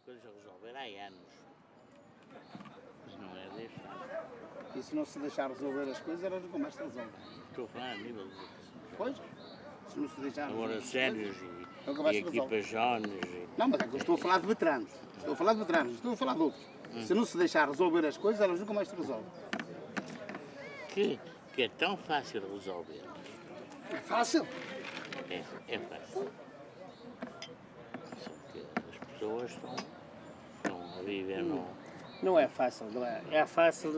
coisas a resolver há anos. Mas não é deixar. E se não se deixar resolver as coisas, elas nunca mais se resolvem. Estou a falar a nível de... Pois, se não se deixar Agora resolver as sénios coisas, nunca mais e se resolve. equipas jóvenes e... Não, mas é que eu estou a falar de veteranos. Estou a falar de veteranos, estou a falar de outros. Se não se deixar resolver as coisas, elas nunca mais se resolvem. Que é tão fácil resolver. É fácil. É fácil. Só que as pessoas estão a viver no... Não é fácil, não é? É fácil,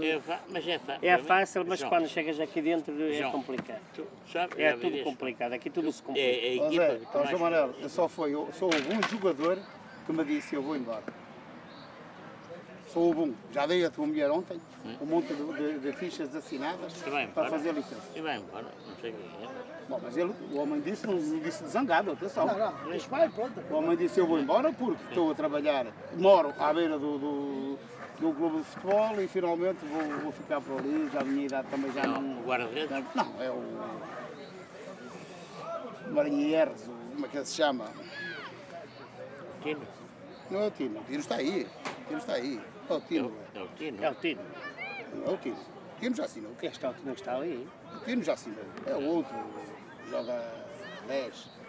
Mas é fácil. é fácil, mas João, quando chegas aqui dentro é João, complicado. tu sabes, É já tudo viste? complicado, aqui tudo se complica. É a Ó equipa Zé, que tu ó mais... João Manuel, só houve um jogador que me disse eu vou embora. Só houve um. Já dei a tua mulher ontem um monte de fichas assinadas E vai para embora. fazer licença. E vai embora, não sei quem é. Bom, mas o homem disse, não disse de zangado, atenção. Não, deixa vai, pronto. O homem disse eu vou embora porque estou a trabalhar, moro à beira do clube de futebol e finalmente vou ficar por ali, já a minha idade também já Não, não... o guarda-redes? Não, é o Marinheiros, como é que ele se chama? Tino. Não é o Tino está aí, o Tino está aí. É o Tino, É o Tino. É o Tino. não é o Tino. O Tino já assinou. Este é o Tino que está ali. O Tino já assinou. É o outro, joga 10.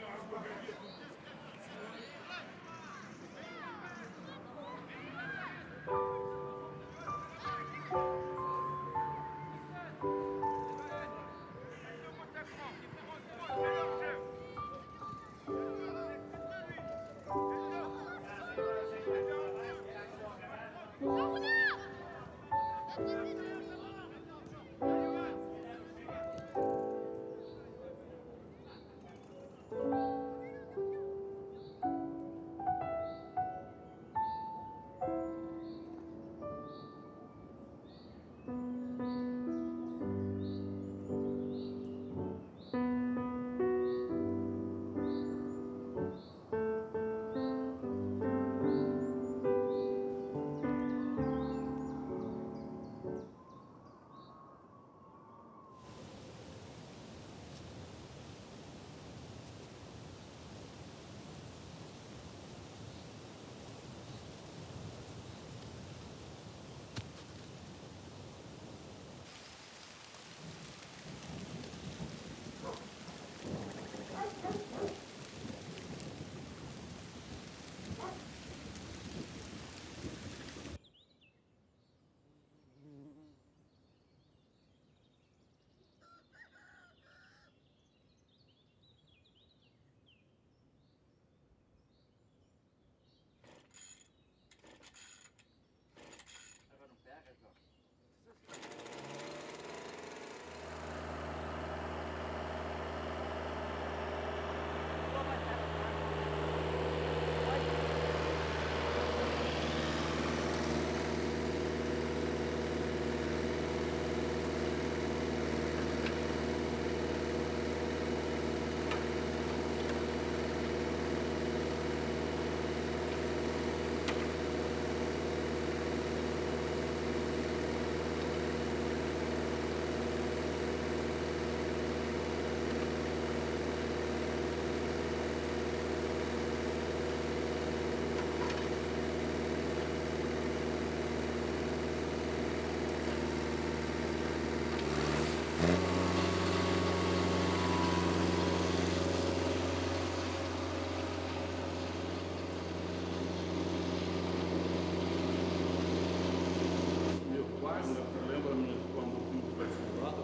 Lembro-me quando o clube foi fundado,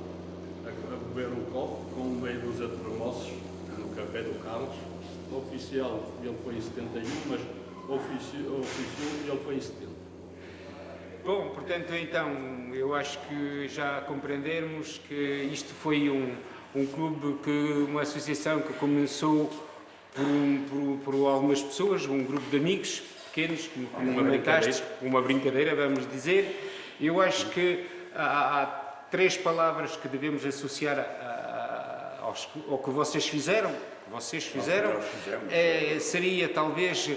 a beber um copo com meia dúzia de termossos no café do Carlos. Oficial ele foi em 71, mas oficiou ele foi em 70. Bom, portanto, então, eu acho que já compreendermos que isto foi um clube, uma associação que começou por algumas pessoas, um grupo de amigos pequenos, uma brincadeira, vamos dizer. Eu acho que há três palavras que devemos associar ao que vocês fizeram. Seria talvez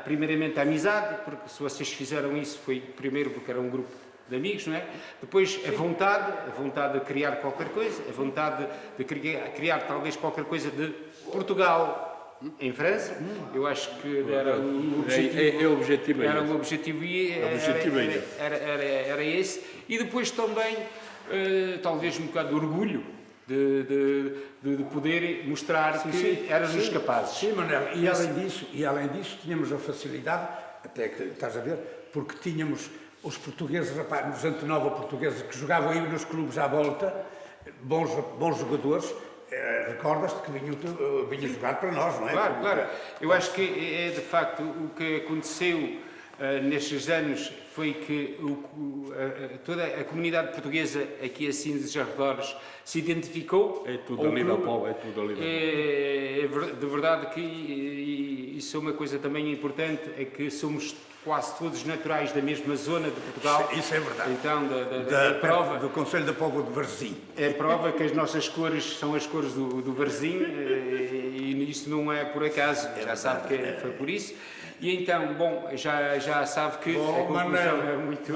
primeiramente a amizade, porque se vocês fizeram isso foi primeiro porque era um grupo de amigos, não é? Depois a vontade de criar qualquer coisa, a vontade de criar talvez qualquer coisa de Portugal em França. Eu acho que era o objetivo. É o objetivo. Era o objetivo e era esse. E depois também, talvez um bocado de orgulho de poder mostrar que éramos capazes. Sim, Manuel, e além disso tínhamos a facilidade, até que estás a ver, porque tínhamos os portugueses, rapaz, nos Antonova portugueses que jogavam aí nos clubes à volta, bons jogadores. Recordas-te que vinha jogar para nós, não é? Claro, claro. Eu acho que é de facto o que aconteceu nestes anos foi que toda a comunidade portuguesa aqui assim dos arredores se identificou. É tudo ali da Póvoa, é tudo ali da Póvoa. É de verdade que isso é uma coisa também importante, é que somos quase todos naturais da mesma zona de Portugal. Isso é verdade. Então, a prova, do Conselho da Póvoa de Varzim. é a prova que as nossas cores são as cores do Varzim e isso não é por acaso, já sabe que foi por isso. E então, bom, já sabe que Bom, a conclusão Manuel, é muito...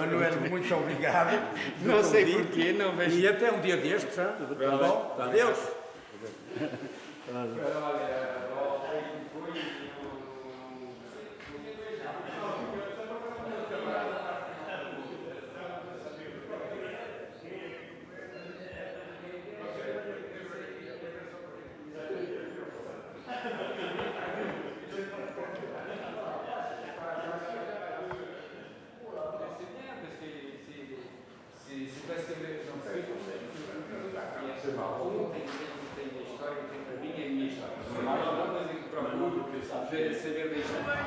muito obrigado. Não sei porquê, não vejo... E até um dia destes, tá bom? Adeus. Saber da história.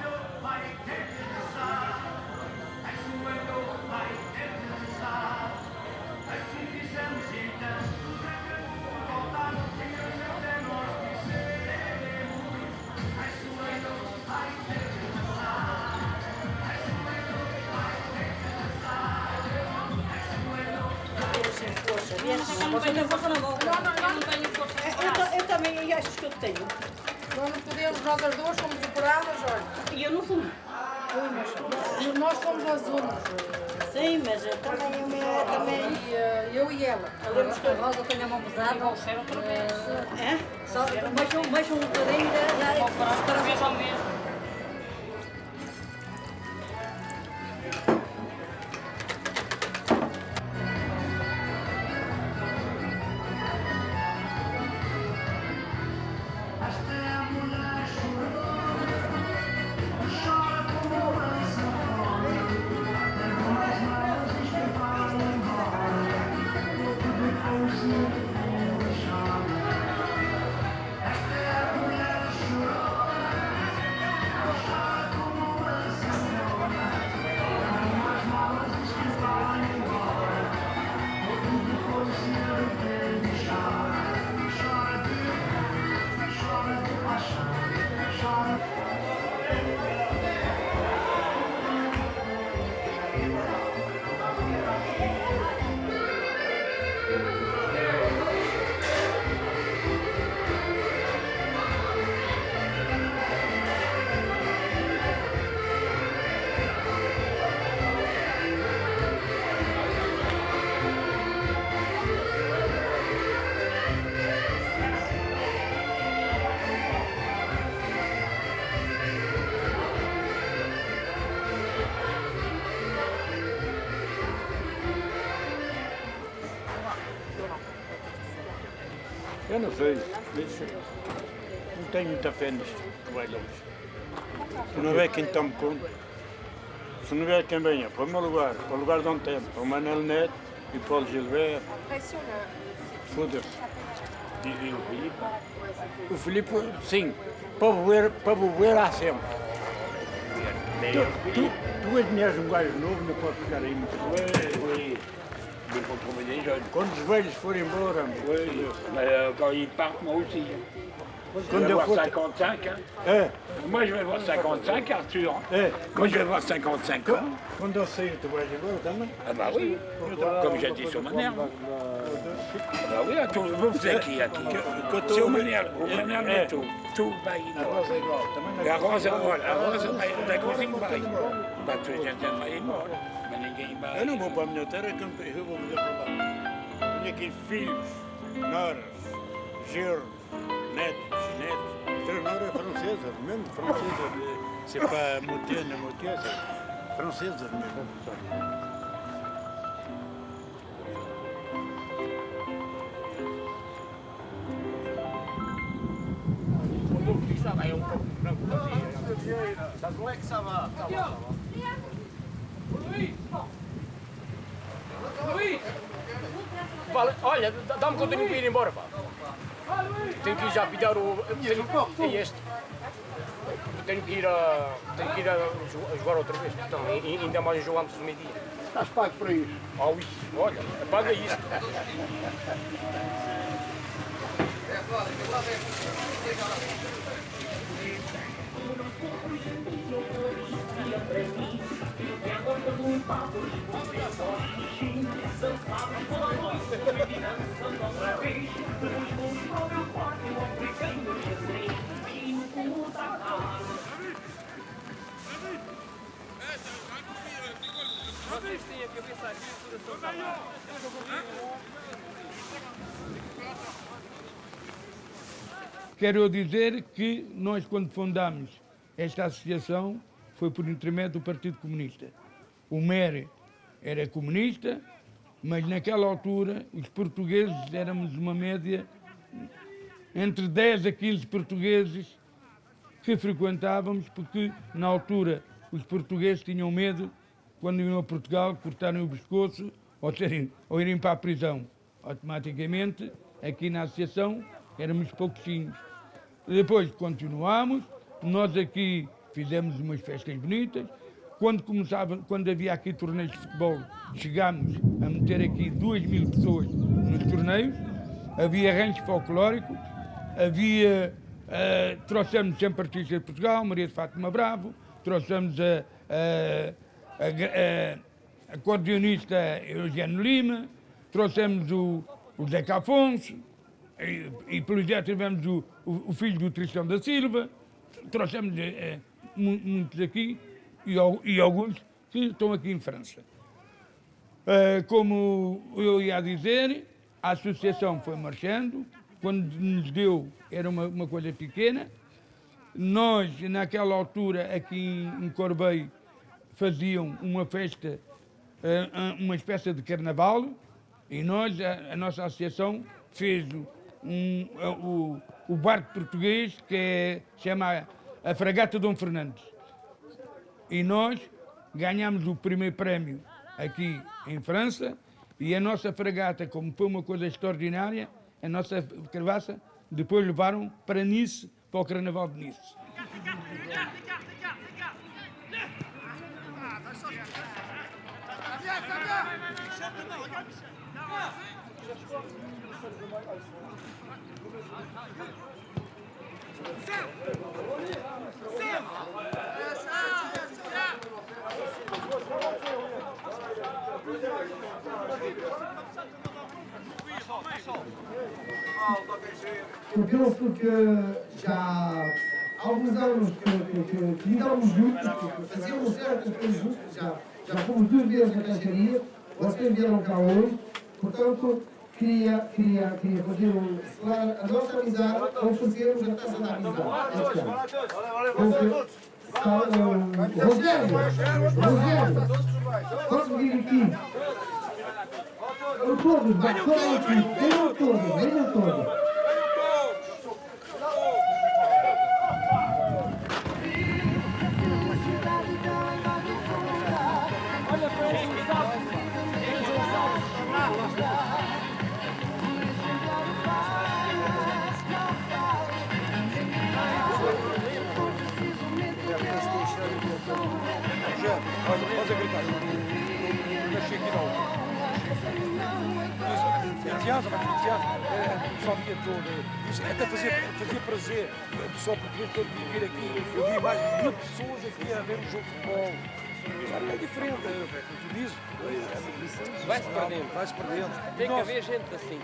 Eu também acho que eu tenho. Nós não podemos, nós as duas somos operadas, olha. E eu não fumo. Nós somos as únicas. Sim, mas eu também. Eu e ela. Lembro que a Rosa tem a mão pesada. É? Só baixam um bocadinho para ver ao mesmo. Eu não sei, não tenho muita fé nisto que vai longe. Se não houver quem tome conta, se não houver quem venha para o meu lugar, para o lugar de ontem, para o Manel Neto e para o Gilberto, foda-se. E o Filipe? O Filipe, sim, para beber há sempre. Tu és um gajo novo, não podes ficar aí muito. Quando os velhos forem embora, quand ils partent, moi aussi. Quand je vais eu avoir for... 55. Hein. É, Moi, je vais avoir 55, Arthur. é. Moi, je vais avoir 55 ans. Quando eu sair, tu vais embora também? Ah bah oui, comme j'ai dit sur ma mère. Ah bah oui, vous êtes qui aqui? C'est o Manel Neto. Tu vai embora. É igual, também A Rosa, olha, a Rosa vai, da cozinha vai. Da tua gente vai embora. Mas ninguém vai. Eu não vou para a minha terra, eu vou viver para lá. Tenho aqui filhos, noras, genros, netos, treinador é francesa, mesmo francesa. C'est pas Moutier, c'est francesa mesmo. Vale, olha, dá-me que eu tenho que ir embora, pá. Tenho que ir já pilhar o... É este. Tenho que ir a jogar outra vez. Então, ainda mais um jogo antes do meio-dia. Estás pago para isso? Olha, apaga isto. Vocês têm a cabeça aqui e o coração. Quero dizer que nós, quando fundámos esta associação, foi por intermédio do Partido Comunista. O MER era comunista, mas naquela altura os portugueses éramos uma média entre 10 a 15 portugueses que frequentávamos, porque na altura os portugueses tinham medo, quando iam a Portugal, cortarem o pescoço ou irem para a prisão. Automaticamente, aqui na associação, éramos pouquinhos. Depois continuámos, nós aqui fizemos umas festas bonitas. Quando havia aqui torneios de futebol, chegámos a meter aqui 2.000 pessoas nos torneios. Havia ranchos folclóricos, trouxemos sempre artistas de Portugal, Maria de Fátima Bravo, trouxemos a acordeonista Eugênio Lima, trouxemos o Zeca Afonso, e pelo jeito tivemos o filho do Tristão da Silva, trouxemos muitos aqui e alguns que estão aqui em França. Como eu ia dizer, a associação foi marchando. Quando nos deu, era uma coisa pequena. Nós, naquela altura, aqui em Corbeil, faziam uma festa, uma espécie de carnaval, e nós, a nossa associação, fez o barco português, que chama a Fragata Dom Fernandes. E nós ganhámos o primeiro prémio aqui em França, e a nossa fragata, como foi uma coisa extraordinária, a nossa carvaça, depois levaram para Nice, para o Carnaval de Nice. Eu penso que já há alguns anos que lidamos juntos, que fazíamos certas coisas juntos, já fomos 2 vezes na cancharia, vocês vieram cá hoje, portanto, queria fazer selar a nossa amizade ao oferecermos a taça da amizade este ano. Rogério, posso vir aqui? Todos, venham todos. Podes gritar. Deixei aqui não. 20 anos, só o dia todo. Isso até fazia prazer. O pessoal português todo vir aqui. Eu vi mais de 1000 pessoas aqui a ver um jogo de futebol. É diferente, como tu dizes. Vai-se perdendo. Tem que haver gente assim,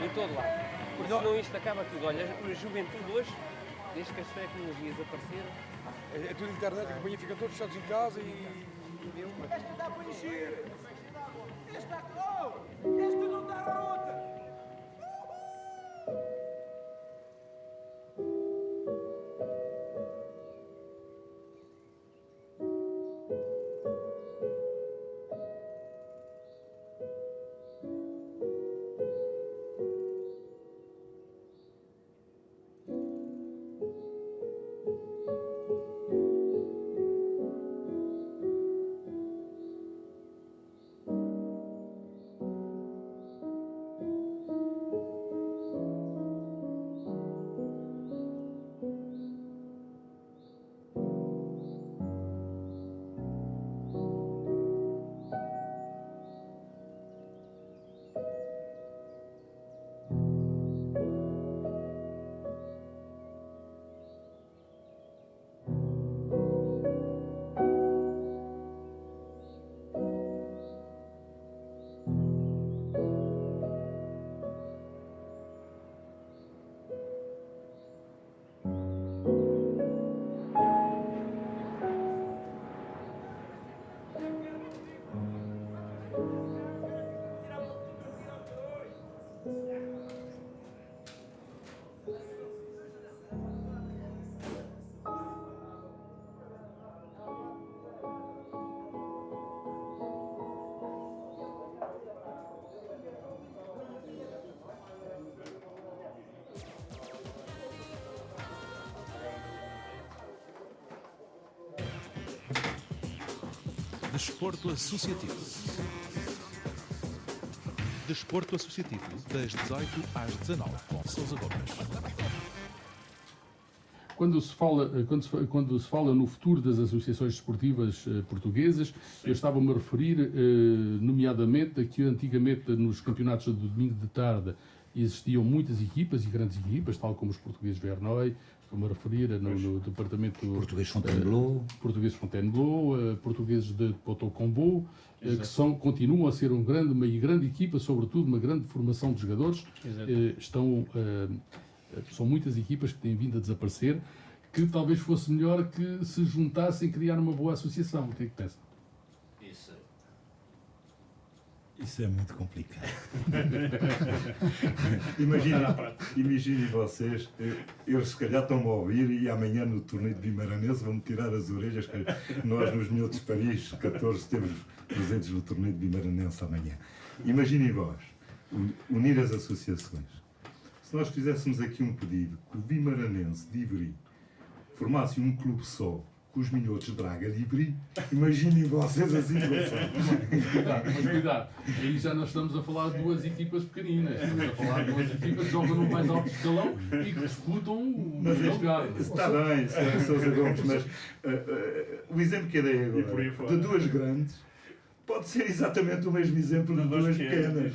em todo lado. Porque senão isto acaba tudo. Olha, a juventude hoje, desde que as tecnologias apareceram, é tudo internet, a companhia fica todos fechados em casa e... Este não dá para encher! Este está claro! Este não dá a outra! Desporto Associativo. Desporto Associativo, das 18 às 19, com Sousa Gomes. Quando se fala no futuro das associações desportivas portuguesas, eu estava-me a referir, nomeadamente, a que antigamente nos campeonatos de domingo de tarde existiam muitas equipas e grandes equipas, tal como os portugueses Verneuil, estou-me a referir no departamento... Português Fontainebleau. Portugueses Fontainebleau, portugueses de Poteau-Combo, que continuam a ser uma grande equipa, sobretudo uma grande formação de jogadores. São muitas equipas que têm vindo a desaparecer, que talvez fosse melhor que se juntassem e criar uma boa associação. O que é que pensa? Isso é muito complicado. Imaginem vocês, eles se calhar estão-me a ouvir e amanhã no torneio de Bimaranense vão-me tirar as orelhas, que nós nos Minutos de Paris 14 temos presentes no torneio de Bimaranense amanhã. Imaginem vós, unir as associações. Se nós fizéssemos aqui um pedido que o Bimaranense de Ivry formasse um clube só com os Minhotos de Braga de Ivry, imaginem vocês a situação. Mas cuidado, aí já nós estamos a falar de duas equipas pequeninas, estamos a falar de duas equipas que jogam no mais alto escalão e que disputam o lugar. Está bem, Sousa Gomes, mas o exemplo que eu dei agora, de duas grandes, pode ser exatamente o mesmo exemplo de duas pequenas.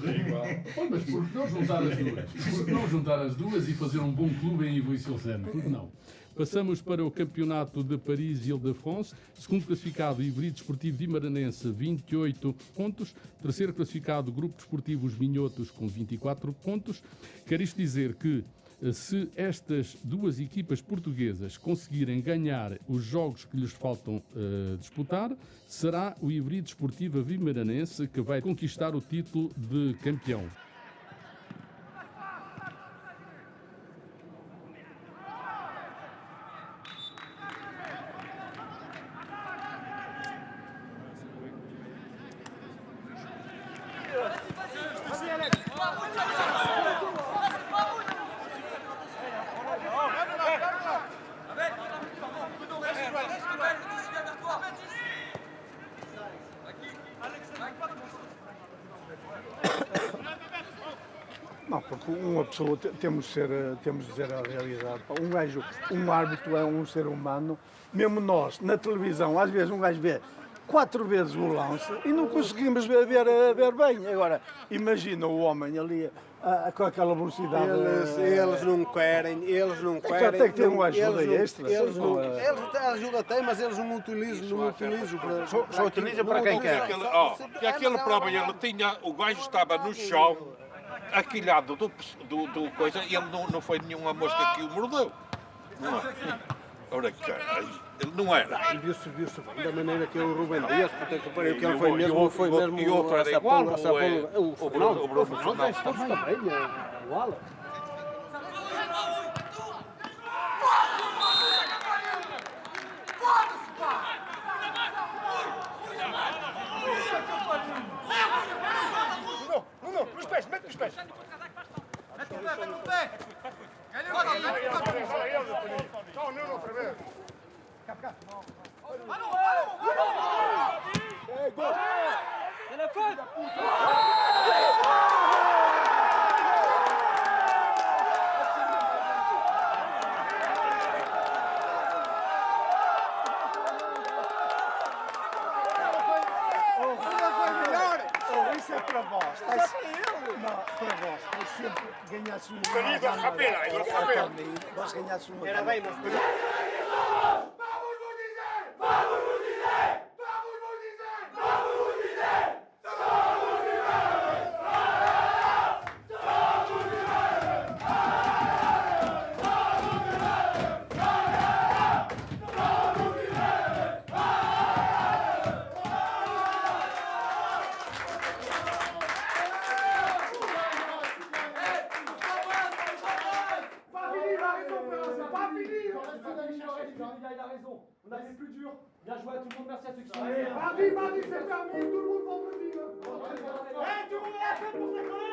Mas por que não juntar as duas? Por que não juntar as duas e fazer um bom clube em Ivry-sur-Seine? Por que não? Passamos para o Campeonato de Paris-Île-de-France. Segundo classificado, Ivry Desportivo Vimaranense, 28 pontos. Terceiro classificado, Grupo Desportivo Os Minhotos, com 24 pontos. Quer isto dizer que, se estas duas equipas portuguesas conseguirem ganhar os jogos que lhes faltam disputar, será o Ivry Desportivo Vimaranense que vai conquistar o título de campeão. Não, porque uma pessoa, temos de dizer a realidade. Um árbitro é um ser humano. Mesmo nós, na televisão, às vezes um gajo vê 4 vezes o lance e não conseguimos ver bem. Agora, imagina o homem ali com aquela velocidade. Eles não querem. Tem que ter uma ajuda extra. Eles a ajuda têm, mas eles não utilizam. Só utilizam para quem quer. Que aquele prova, ele tinha, o gajo estava no chão, aquilhado do coisa, e ele não foi nenhuma mosca que o mordeu. Não é? Ora, caralho, ele não era. E viu-se da maneira que o Rubem Dias, porque que ele foi mesmo. E o outro era igual, o Bruno Fernandes também, igual. Não, nos pés, mete nos pés. Mete o pé. Não, outra vez. Cá. Isso é para vós. Não, para vós. Eu sempre ganhasse uma. Vós ganhasse uma. Era bem, mas. Il a raison. On a fait plus dur. Bien joué à tout le monde. Merci à ceux qui sont venus. Mardi, c'est terminé. Tout le monde vendredi. Tout le monde a la fête pour s'accoler.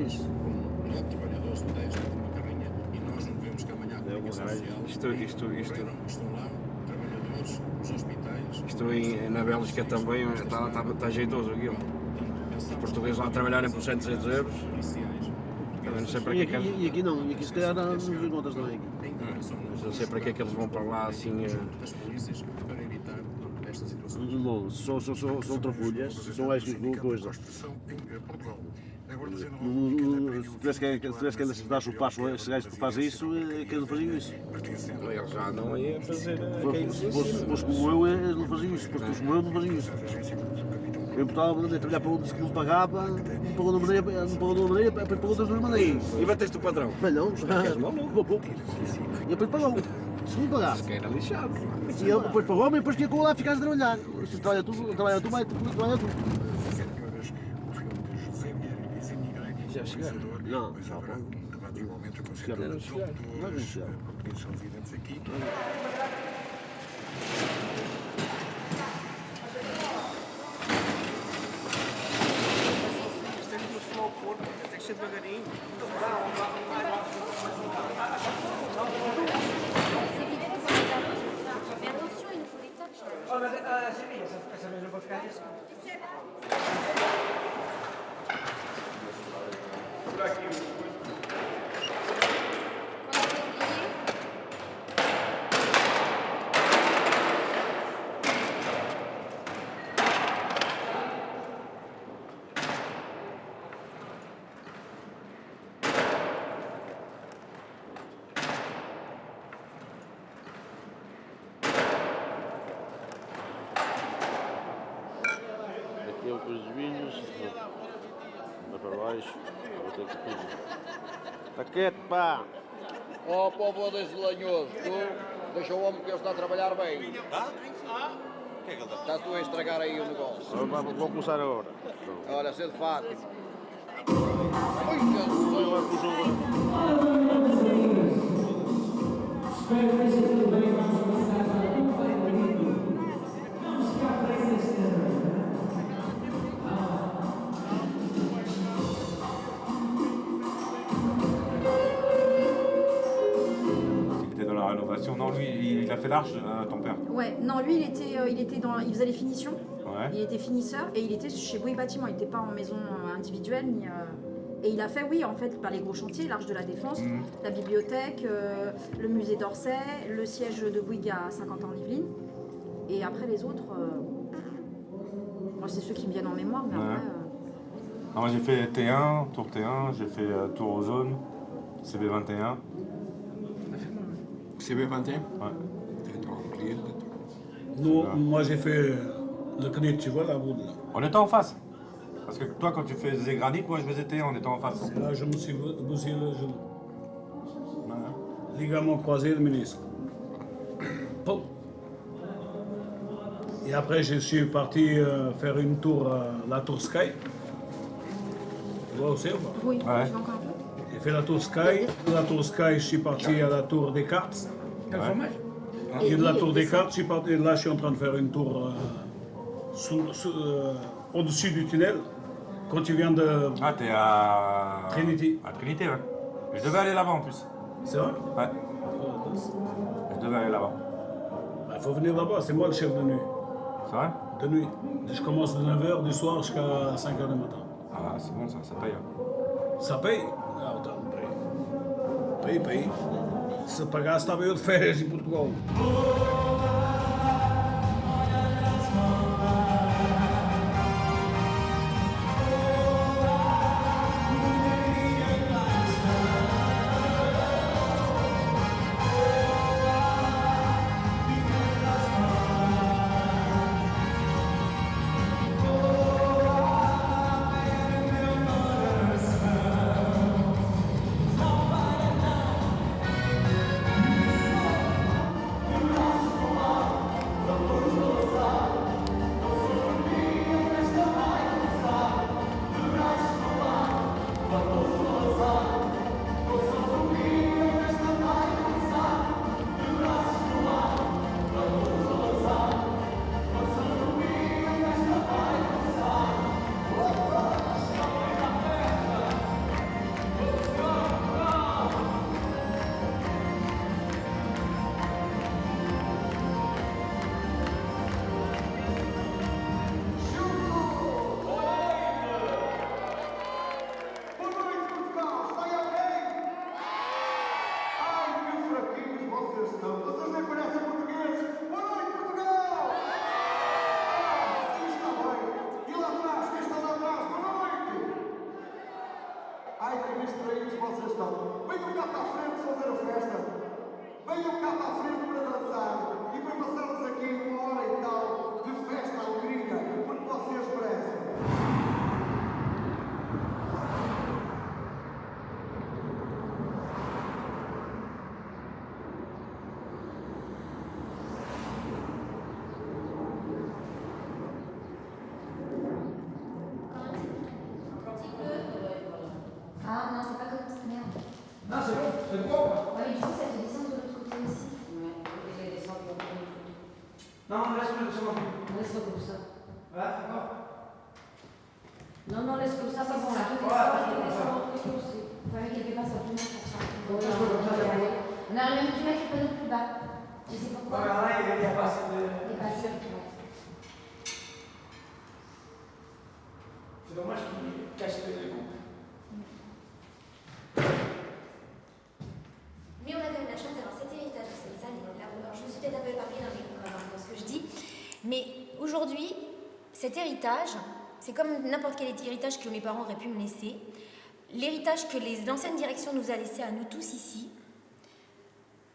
isso. Isto na Bélgica também está jeitoso aquilo. Os portugueses lá trabalharem por 100, 200 euros. Eu não sei para que E aqui não, e aqui se calhar não encontras também. Mas não sei para que é que eles vão para lá assim. Não, são trafulhas, são eixos de coisa. Se tivesse que dar o passo a esses gajos que fazem isso, é que eles não faziam isso. Eles já não iam fazer. Se fosse como eu, eles não faziam isso. Se fosse como eu, não faziam isso. Eu em Portugal andei a trabalhar para onde se não pagava, não pagou de uma maneira, depois pagou de outra maneira. E bateste o patrão? Mas não, vou pouco. E depois pagou. Se não pagar. Se era lixado. E ele depois pagou-me e depois tinha que lá ficar a trabalhar. Se trabalha tu, vai trabalhar tu. Já chegaram? Não, já chegaram. Não chegaram. Não chegaram. Tem que ser devagarinho. Essa mesmo para ficar nisso. Aqui é o coisa dos vinhos, vai para baixo, vou ter que tudo. Está quieto, pá! Ó povo desse lanhoso, tu deixa o homem que ele está a trabalhar bem. Tá? O que é que ele está? Estás tu a estragar aí o negócio. Vou começar agora. Olha, cedo fato. Oi, Non, lui, il a fait l'arche, ton père. Ouais, non, lui, il faisait les finitions. Ouais. Il était finisseur et il était chez Bouygues Bâtiment. Il n'était pas en maison individuelle ni. Et il a fait, oui, en fait, par les gros chantiers, l'Arche de la Défense, la bibliothèque, le musée d'Orsay, le siège de Bouygues à Saint-Quentin-en-Yvelines. Et après les autres, moi, c'est ceux qui me viennent en mémoire, mais après. Non, moi, j'ai fait T1, Tour T1, j'ai fait Tour Ozone, CB21. CB21? Ouais. Nous, moi j'ai fait le CNIT, tu vois, là. On était en face. Parce que toi, quand tu faisais granit, moi je faisais T1, on était en face. Là, je me suis bousillé le genou. Ligament croisé, le ménisque. Pom. Et après, je suis parti faire une tour, la tour Sky. Tu vois aussi ou pas? Oui, ouais. je vais encore un peu. J'ai fait la tour Sky. De la tour Sky, je suis parti à la tour des cartes. Ouais. Et de la tour des cartes, je suis parti. Là, je suis en train de faire une tour au-dessus du tunnel. Quand tu viens de. Ah, t'es à. Trinity. À Trinité, ouais. Je devais aller là-bas en plus. C'est vrai? Ouais. Je devais aller là-bas. Il faut venir là-bas, c'est moi le chef de nuit. C'est vrai? De nuit. Je commence de 9h du soir jusqu'à 5h du matin. Ah, c'est bon ça paye. Ça paye? Ah, então, paye. Se pagasse, estava eu de férias em Portugal. distraídos vocês estão. Venham cá para a frente fazer a festa. Venham cá para a frente para dançar e para passarmos aqui 1 hora e tal de festa, alegria, porque vocês merecem. Ah non, c'est pas comme ça, merde. Non, c'est bon. Ouais, mais du coup, ça fait descendre de l'autre côté aussi. Ouais, et les descendre de l'autre côté. Non, laisse-le descendre. Laisse-le comme ça. Voilà, d'accord. Non, laisse comme ça, c'est bon, là. Ouais, Il fallait quelque part, ça va plus mal pour ça. On arrive même du mec qui peut plus bas. Je sais pourquoi. Ouais, là, il n'y a pas assez de... Il n'y a pas assez de place. C'est dommage qu'il cache les groupes. Mais on a quand même la chance d'avoir cet héritage de cette salle. Là, je me suis peut-être un peu éparpillée dans ce que je dis. Mais aujourd'hui, cet héritage, c'est comme n'importe quel héritage que mes parents auraient pu me laisser. L'héritage que l'ancienne direction nous a laissé à nous tous ici,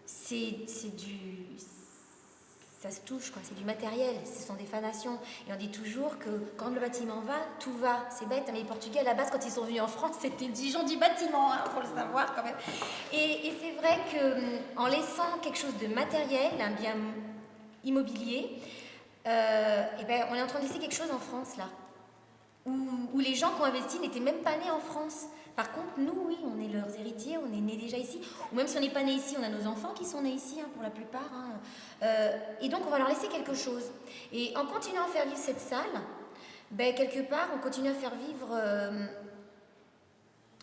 c'est du... Ça se touche, quoi. C'est du matériel, ce sont des fanations. Et on dit toujours que quand le bâtiment va, tout va. C'est bête, mais les Portugais, à la base, quand ils sont venus en France, c'était des gens du bâtiment, hein, faut le savoir quand même. Et c'est vrai qu'en laissant quelque chose de matériel, un bien immobilier, et ben, on est en train de laisser quelque chose en France, là. Où les gens qui ont investi n'étaient même pas nés en France. Par contre, nous, oui, on est leurs héritiers, on est nés déjà ici. Ou même si on n'est pas nés ici, on a nos enfants qui sont nés ici, hein, pour la plupart. Hein. Et donc, on va leur laisser quelque chose. Et en continuant à faire vivre cette salle, ben, quelque part, on continue à faire vivre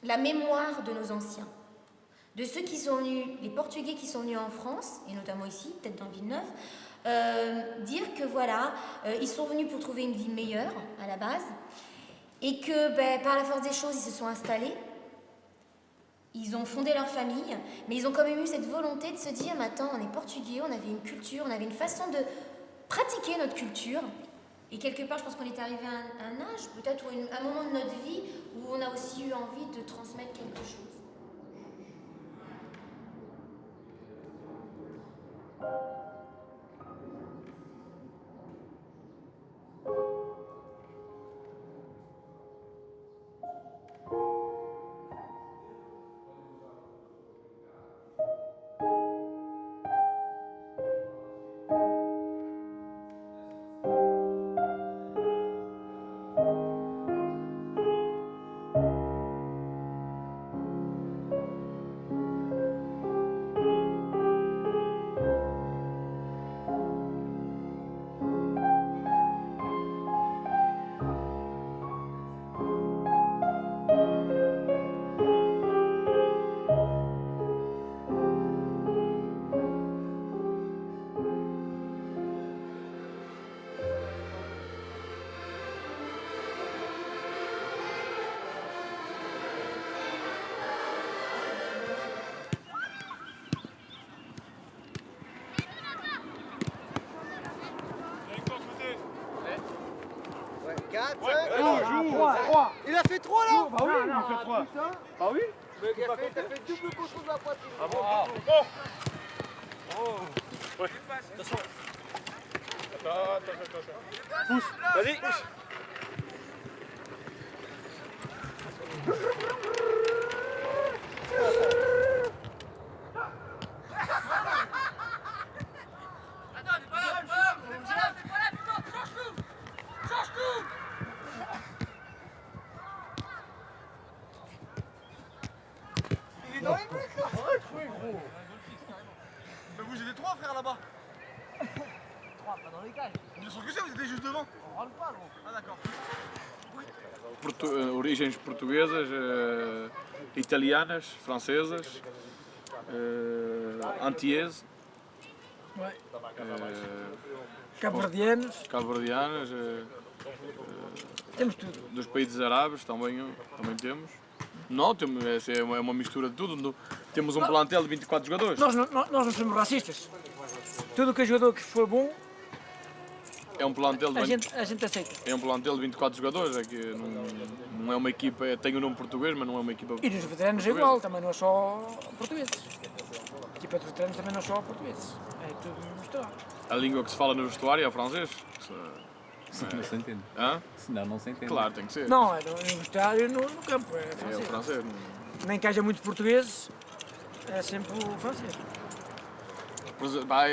la mémoire de nos anciens. De ceux qui sont venus, les Portugais qui sont venus en France, et notamment ici, peut-être dans Villeneuve, dire que voilà, ils sont venus pour trouver une vie meilleure, à la base. Et que ben, par la force des choses, ils se sont installés, ils ont fondé leur famille, mais ils ont quand même eu cette volonté de se dire, mais attends, on est portugais, on avait une culture, on avait une façon de pratiquer notre culture. Et quelque part, je pense qu'on est arrivé à un âge, peut-être, ou un moment de notre vie, où on a aussi eu envie de transmettre quelque chose. Il a fait 3 là. Bah oui, il a fait 3. Ah oui. T'as fait double cochon de la poitrine. Ah bon. Ouais. Attention. Attends. Pousse. Vas-y. Pousse. Il est dans les buts là. Ouais, gros. Mais vous étiez 3 frères là-bas. 3, pas dans les cages. Bien sûr que ça, vous étiez juste devant. On rentre pas gros. Ah d'accord. Origens portuguesas, italianas, francesas, antillesas, cabo-verdianas, temos tudo. Dos países árabes também temos. Não, é uma mistura de tudo. Temos um plantel de 24 jogadores. Nós não somos racistas. Tudo que é jogador que for bom, É um plantel de a gente aceita. É um plantel de 24 jogadores, é que não é uma equipa, tem o nome português, mas não é uma equipa. E nos veteranos é igual, também não é só portugueses. A equipa dos veteranos também não é só portugueses. É tudo misturado. A língua que se fala no vestuário é o francês. Não se entende. Hã? Senão não se entende. Claro, tem que ser. Não, é no vestuário no campo, é francês. É o francês. Nem que haja muitos portugueses, é sempre o francês.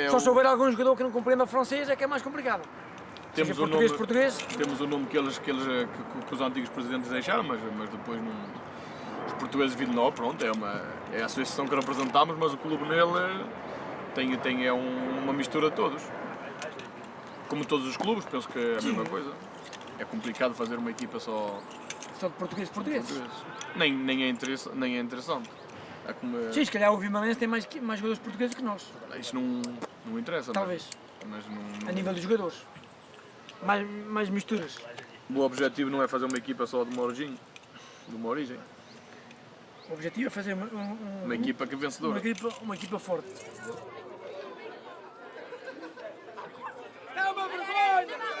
Só se houver algum jogador que não compreenda o francês é que é mais complicado. Temos o nome, português. Temos o nome que os antigos presidentes deixaram, mas depois não. Os portugueses vindo nós, pronto, é a associação que representamos, mas o clube nele tem uma mistura de todos. Como todos os clubes, penso que é a mesma coisa. É complicado fazer uma equipa só de portugueses. Nem é interessante. É como... Sim, se calhar o Vimarense tem mais jogadores portugueses que nós. Isso não interessa. Talvez. Mas não... A nível dos jogadores. Mais misturas. O objetivo não é fazer uma equipa só de uma origem. O objetivo é fazer uma equipa que é vencedora. Uma equipa forte. É uma vergonha!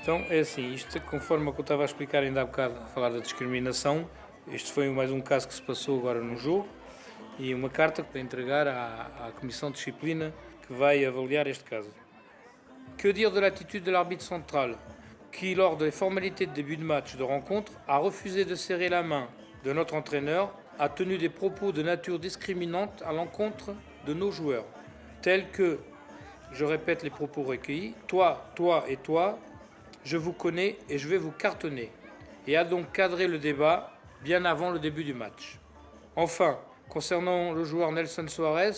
Então é assim, isto conforme o que eu estava a explicar ainda há bocado, a falar da discriminação, este foi mais um caso que se passou agora no jogo e uma carta para entregar à Comissão de Disciplina que vai avaliar este caso. Que dire de l'attitude de l'arbitre central qui, lors des formalités de début de match de rencontre, a refusé de serrer la main de notre entraîneur, a tenu des propos de nature discriminante à l'encontre de nos joueurs, tels que, je répète les propos recueillis, toi, toi et toi, je vous connais et je vais vous cartonner, et a donc cadré le débat bien avant le début du match. Enfin, concernant le joueur Nelson Suarez,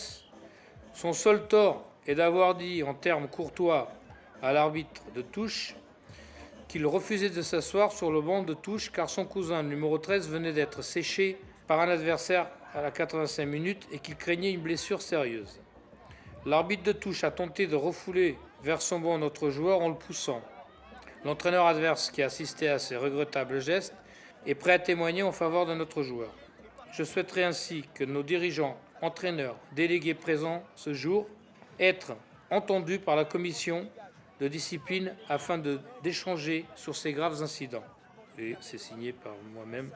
son seul tort est d'avoir dit en termes courtois à l'arbitre de touche qu'il refusait de s'asseoir sur le banc de touche car son cousin numéro 13 venait d'être séché par un adversaire à la 85 minutes et qu'il craignait une blessure sérieuse. L'arbitre de touche a tenté de refouler vers son banc notre joueur en le poussant. L'entraîneur adverse qui a assisté à ces regrettables gestes est prêt à témoigner en faveur de notre joueur. Je souhaiterais ainsi que nos dirigeants, entraîneurs, délégués présents ce jour être entendus par la commission de discipline afin d'échanger sur ces graves incidents. E c'est signé par moi-même.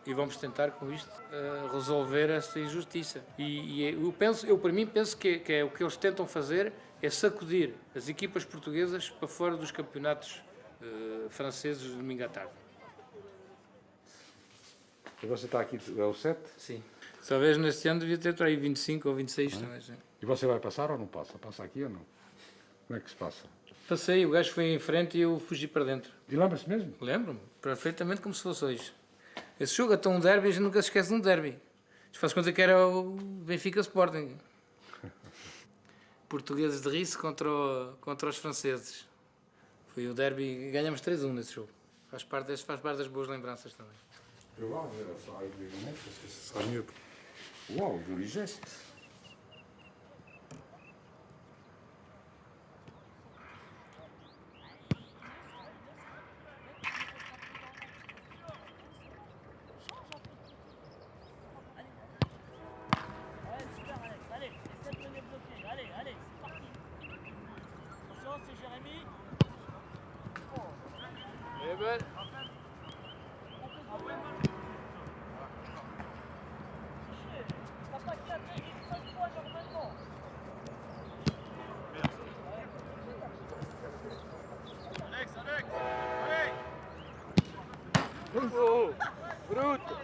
E vamos tentar com isto resolver esta injustiça. Eu para mim penso que é o que eles tentam fazer é sacudir as equipas portuguesas para fora dos campeonatos franceses de domingo à tarde. E você está aqui, é o 7? Sim. Talvez neste ano devia ter aí 25 ou 26 também. Sim. E você vai passar ou não passa? Passa aqui ou não? Como é que se passa? Passei, o gajo foi em frente e eu fugi para dentro. E lembra-se mesmo? Lembro-me, perfeitamente como se fosse hoje. Esse jogo é tão um derby, a gente nunca se esquece de um derby. Se faz conta que era o Benfica Sporting. Portugueses de Rice contra os franceses. Foi o derby, ganhamos 3-1 nesse jogo. Faz parte das boas lembranças também. Uau, joli geste. Bruto!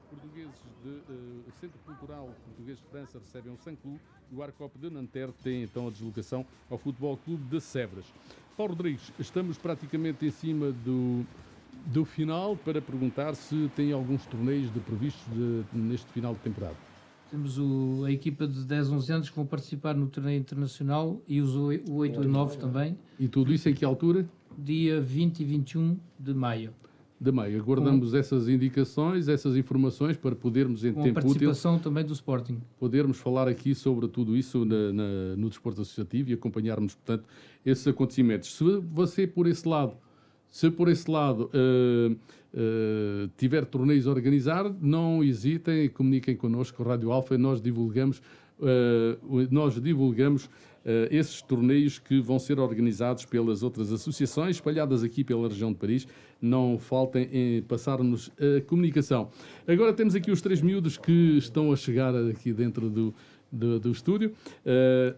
Portugueses de Centro Cultural Português de França recebem o Saint-Cloud e o Arcop de Nanterre tem então a deslocação ao Futebol Clube de Sèvres. Paulo Rodrigues, estamos praticamente em cima do final para perguntar se tem alguns torneios previstos neste final de temporada. Temos a equipa de 10, 11 anos que vão participar no torneio internacional e o 8 e 9 também. E tudo isso em que altura? Dia 20 e 21 de maio. De maio. Aguardamos essas indicações, essas informações para podermos, em tempo útil... Com a participação também do Sporting. Podermos falar aqui sobre tudo isso no desporto associativo e acompanharmos, portanto, esses acontecimentos. Se você, por esse lado, Se por esse lado tiver torneios a organizar, não hesitem, comuniquem connosco, Rádio Alfa, e nós divulgamos esses torneios que vão ser organizados pelas outras associações espalhadas aqui pela região de Paris. Não faltem em passar-nos a comunicação. Agora temos aqui os 3 miúdos que estão a chegar aqui dentro do estúdio.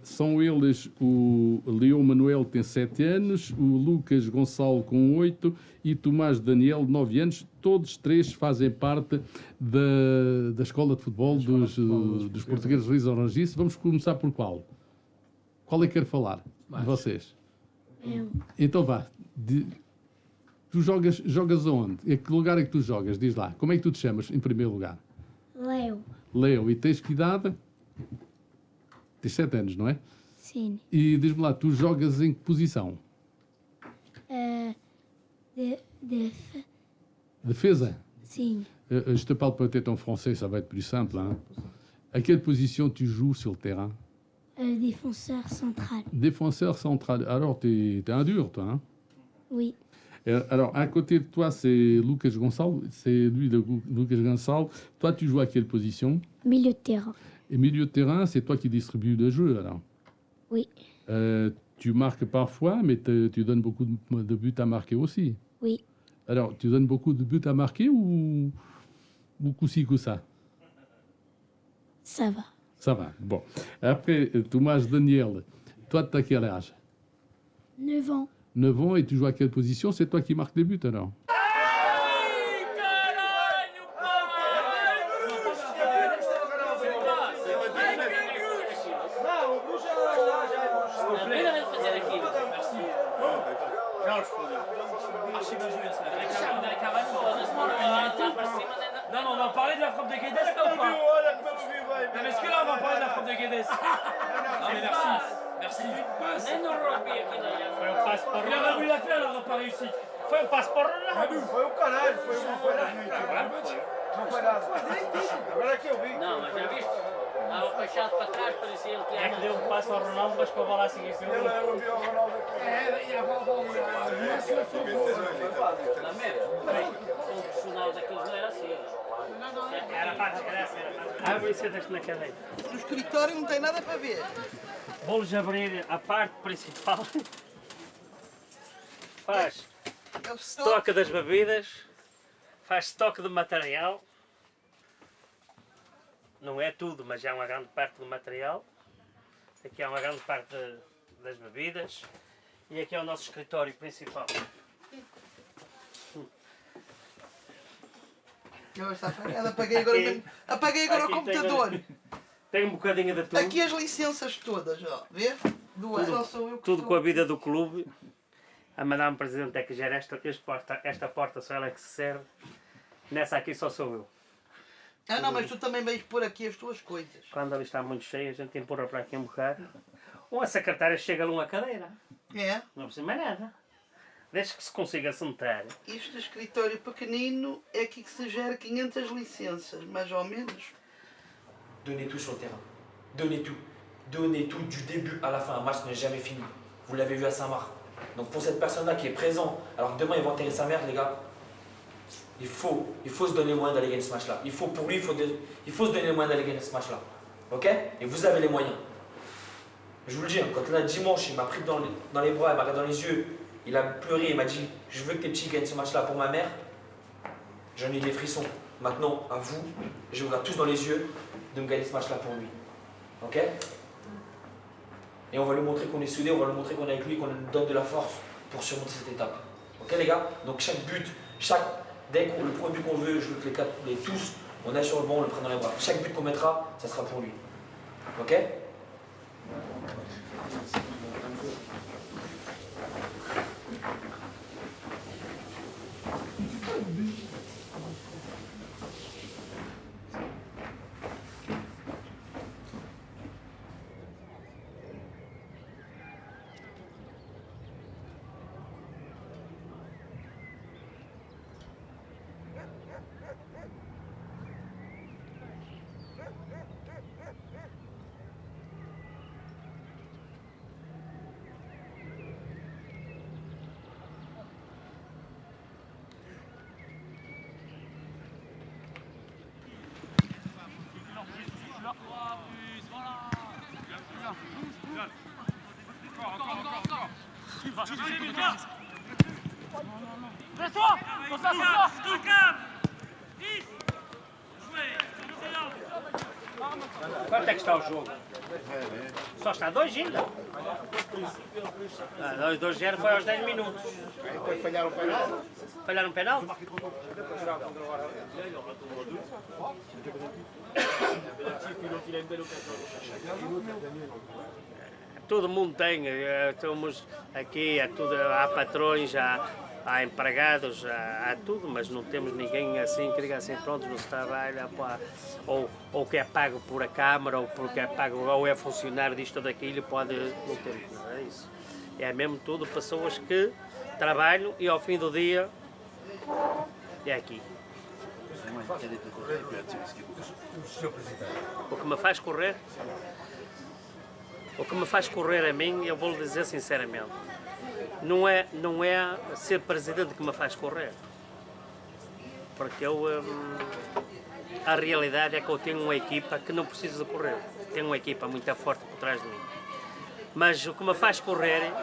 São eles o Leão Manuel, que tem 7 anos, o Lucas Gonçalo, com 8, e Tomás Daniel, de 9 anos. Todos 3 fazem parte da escola de futebol dos portugueses Luís Orangice. Vamos começar por qual? Qual é que quer falar de vocês? Eu. Então vá. Tu jogas aonde? Em que lugar é que tu jogas? Diz lá. Como é que tu te chamas, em primeiro lugar? Leo. Leo. E tens que idade? Tens 7 anos, não é? Sim. E diz-me lá, tu jogas em que posição? Defesa? Sim. Je te parle peut-être en français, ça va être plus simple. Hein? À quelle position tu joues sur le terrain? Défenseur central. Défenseur central. Alors, t'es un dur, toi, hein? Oui. Alors, à côté de toi, c'est Lucas Gonçalo. C'est lui, Lucas Gonçalo. Toi, tu joues à quelle position? Milieu de terrain. Et milieu de terrain, c'est toi qui distribues le jeu, alors? Oui. Tu marques parfois, mais tu donnes beaucoup de buts à marquer aussi. Oui. Alors, tu donnes beaucoup de buts à marquer ou coup-ci, coup-ça? Ça va. Ça va, bon. Après, Tomás Daniel, toi, tu as quel âge? 9 ans. 9 ans, et tu joues à quelle position? C'est toi qui marques les buts, alors? Non, on va parler de la frappe de Guedes là ou pas? Non, mais est-ce que là on va parler de la frappe de Guedes? Non, mais merci. Merci. Foi um passe para o Ronaldo. Ele não ia faire, ela não para réussi. Foi um passe para o Ronaldo. Foi o caralho, foi não foi nada. Agora que eu vi. Não, mas já viste? Estava fechado para trás, parecia ele que que deu um passe ao Ronaldo, mas com a bola a seguir pelo. Ele viu o Ronaldo. E a bola na merda. O profissional daqueles não era assim. Era para abre e senta-te na cadeira. No escritório não tem nada para ver. Vou-lhes abrir a parte principal. Faz estoque das bebidas, faz estoque de material. Não é tudo, mas é uma grande parte do material. Aqui é uma grande parte das bebidas. E aqui é o nosso escritório principal. Eu está apagado, apaguei agora o computador. Tem um bocadinho de tudo. Aqui as licenças todas, ó, vê? Duas, só sou eu que tudo com a vida do clube. A Madame Presidente é que gera esta porta, só ela é que se serve. Nessa aqui só sou eu. Ah não, mas tu também vais pôr aqui as tuas coisas. Quando ali está muito cheio, a gente empurra para aqui um bocado. Ou a secretária chega-lhe uma cadeira. É? Não precisa mais nada. Desde que se consiga sentar. Este escritório pequenino é aqui que se gera 500 licenças, mais ou menos. Donnez tout sur le terrain. Donnez tout. Donnez tout du début à la fin. Un match n'est jamais fini. Vous l'avez vu à Saint-Marc. Donc pour cette personne-là qui est présente, alors que demain ils vont enterrer sa mère, les gars, il faut se donner les moyens d'aller gagner ce match-là. Il faut se donner les moyens d'aller gagner ce match-là. Ok? Et vous avez les moyens. Je vous le dis, hein, quand là dimanche il m'a pris dans les bras, il m'a regardé dans les yeux, il a pleuré, il m'a dit je veux que tes petits gagnent ce match-là pour ma mère. J'en ai des frissons. Maintenant, à vous, je vous regarde tous dans les yeux de me gagner ce match-là pour lui. Ok? Et on va lui montrer qu'on est soudés, on va lui montrer qu'on est avec lui, qu'on lui donne de la force pour surmonter cette étape. Ok les gars? Donc chaque but, dès que le premier but qu'on veut, je veux que les tous, on est sur le banc, on le prenne dans les bras. Chaque but qu'on mettra, ça sera pour lui. Ok? Reste-toi! Quanto é que está o jogo? Só está 2 ainda. 2-0 foi aos 10 minutos. Depois falharam o penal. Falharam um penal? Todo mundo tem, estamos aqui, há patrões, há empregados, há tudo, mas não temos ninguém assim que diga assim, pronto, não se trabalha, ou que é pago por a Câmara, ou porque é pago, ou é funcionário disto ou daquilo, não temos nada disso. É mesmo tudo pessoas que trabalham e ao fim do dia é aqui. O que me faz correr? O que me faz correr a mim, eu vou-lhe dizer sinceramente, não é ser presidente que me faz correr. Porque a realidade é que eu tenho uma equipa que não precisa de correr. Tenho uma equipa muito forte por trás de mim. Mas o que me faz correr,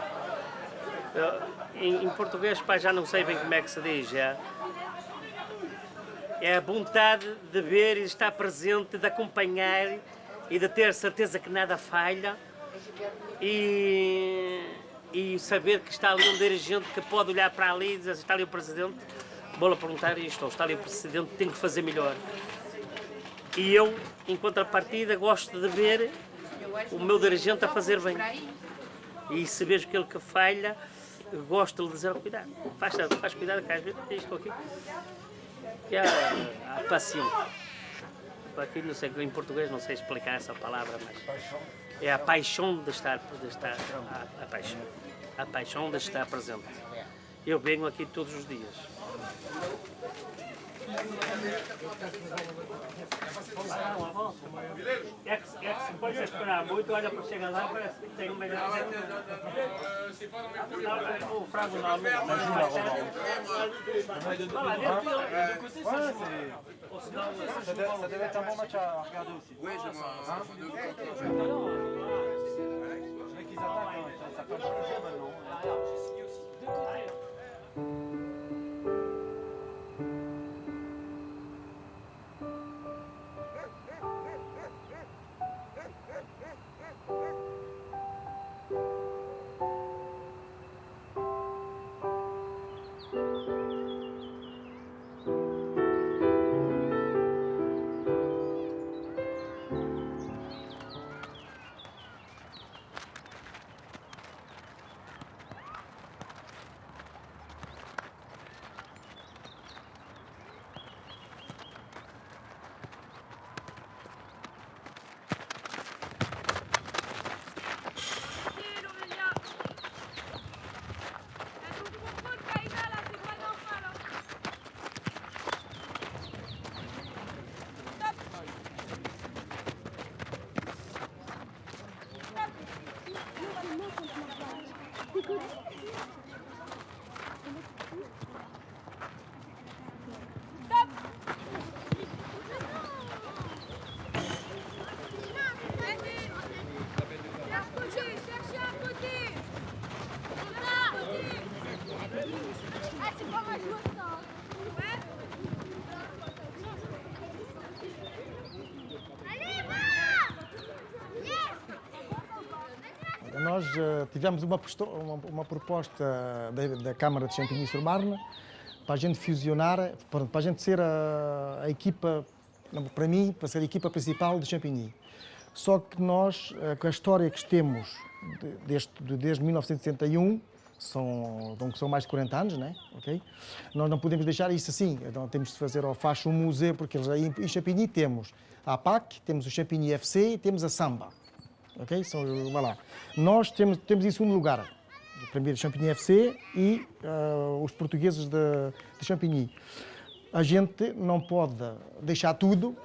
em português, pá, já não sei bem como é que se diz, é a vontade de ver e de estar presente, de acompanhar e de ter certeza que nada falha e saber que está ali um dirigente que pode olhar para ali e dizer, está ali o presidente, vou-lhe perguntar isto, ou está ali o presidente, tem que fazer melhor. E eu, em contrapartida, gosto de ver o meu dirigente a fazer bem. E se vejo que ele que falha, gosto de lhe dizer, cuidado, faz cuidado, que às vezes isto aqui. Que é a paixão. Aqui não sei, em português não sei explicar essa palavra, mas é a paixão de estar a paixão de estar presente. Eu venho aqui todos os dias. É que se pode esperar muito, olha para chegar lá, parece que tem um melhor. O frango não, Ça devait être un bon match à regarder aussi. Oui, je mec, ils attaquent, ça fait un peu de maintenant. Nós tivemos uma proposta da Câmara de Champigny-sur-Marne para a gente fusionar, para a gente ser a equipa, para mim, para ser a equipa principal de Champigny. Só que nós, com a história que temos desde 1961, são mais de 40 anos, né? Okay? Nós não podemos deixar isso assim, então temos de fazer ao facho um museu, porque em Champigny temos a APAC, temos o Champigny FC e temos a Samba. Okay? Vai lá. Nós temos em segundo lugar primeiro Champigny FC e os portugueses de Champigny. A gente não pode deixar tudo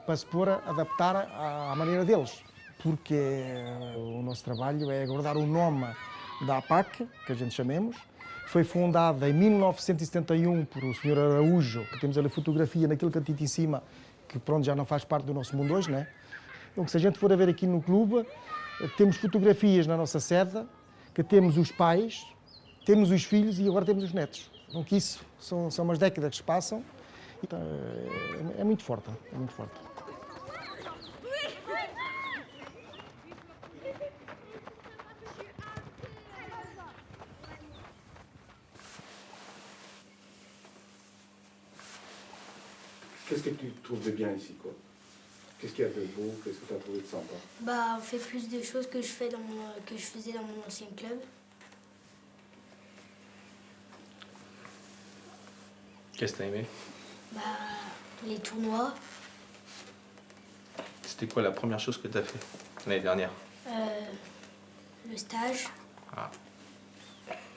para se pôr a adaptar à maneira deles, porque o nosso trabalho é guardar o nome da APAC, que a gente chamemos. Foi fundada em 1971 por o Sr. Araújo, que temos ali a fotografia naquele cantinho em cima, que pronto, já não faz parte do nosso mundo hoje, né? Então, se a gente for a ver aqui no clube, Temos fotografias na nossa sede, que temos os pais, temos os filhos e agora temos os netos. Donc isso são umas décadas que se passam. É muito forte, é muito forte. Qu'est-ce que tu trouves de bien ici, quoi? Qu'est-ce qu'il y a de beau? Qu'est-ce que tu as trouvé de sympa? Bah, on fait plus de choses que je faisais dans mon ancien club. Qu'est-ce que t'as aimé? Bah, les tournois, C'était quoi la première chose que t'as fait l'année dernière? le stage. Ah.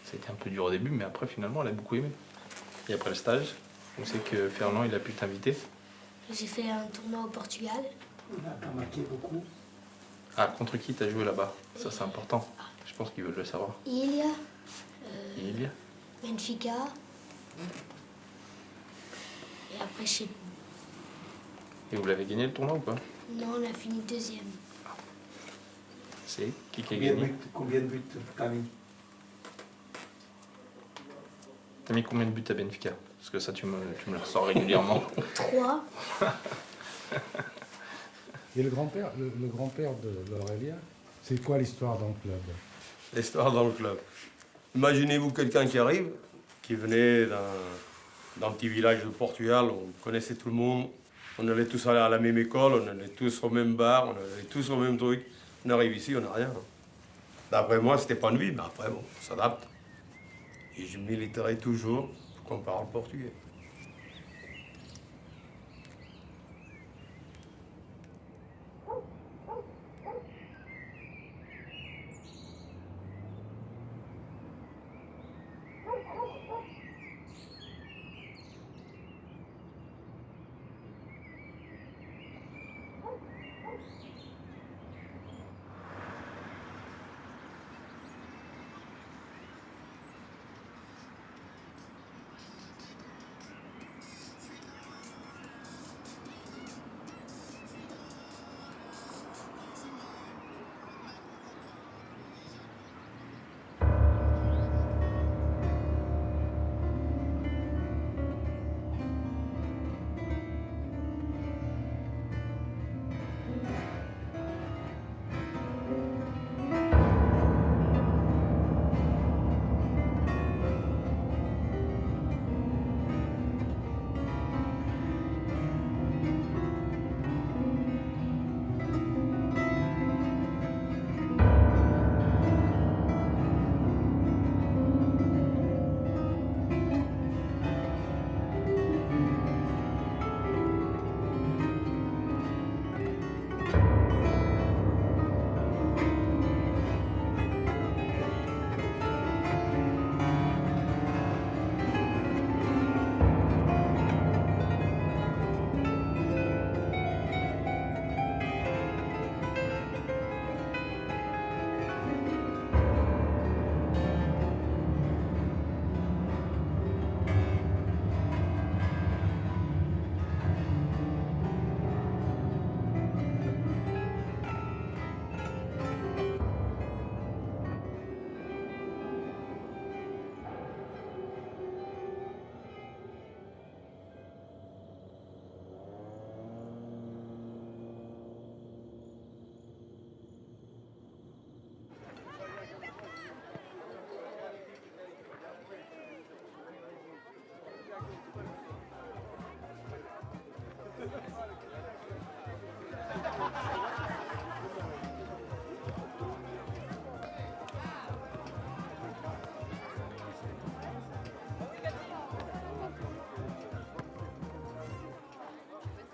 C'était un peu dur au début, mais après, finalement, elle a beaucoup aimé. Et après le stage, on sait que Fernand, il a pu t'inviter. J'ai fait un tournoi au Portugal. On n'a pas marqué beaucoup. Ah, contre qui t'as joué là-bas? Ça, c'est important. Je pense qu'ils veulent le savoir. Ilha, Ilha. Benfica. Et après, je sais plus. Et vous l'avez gagné le tournoi ou pas? Non, on a fini deuxième. C'est qui a gagné? Combien de buts t'as mis? T'as mis combien de buts à Benfica? Parce que ça, tu me le ressors régulièrement. 3. Et le grand-père de l'Aurélien, c'est quoi l'histoire dans le club? L'histoire dans le club. Imaginez-vous quelqu'un qui arrive, qui venait d'un petit village de Portugal, on connaissait tout le monde, on allait tous aller à la même école, on allait tous au même bar, on allait tous au même truc. On arrive ici, on n'a rien. D'après moi, c'était pas une vie, mais après, bon, on s'adapte. Et je militerai toujours pour qu'on parle portugais.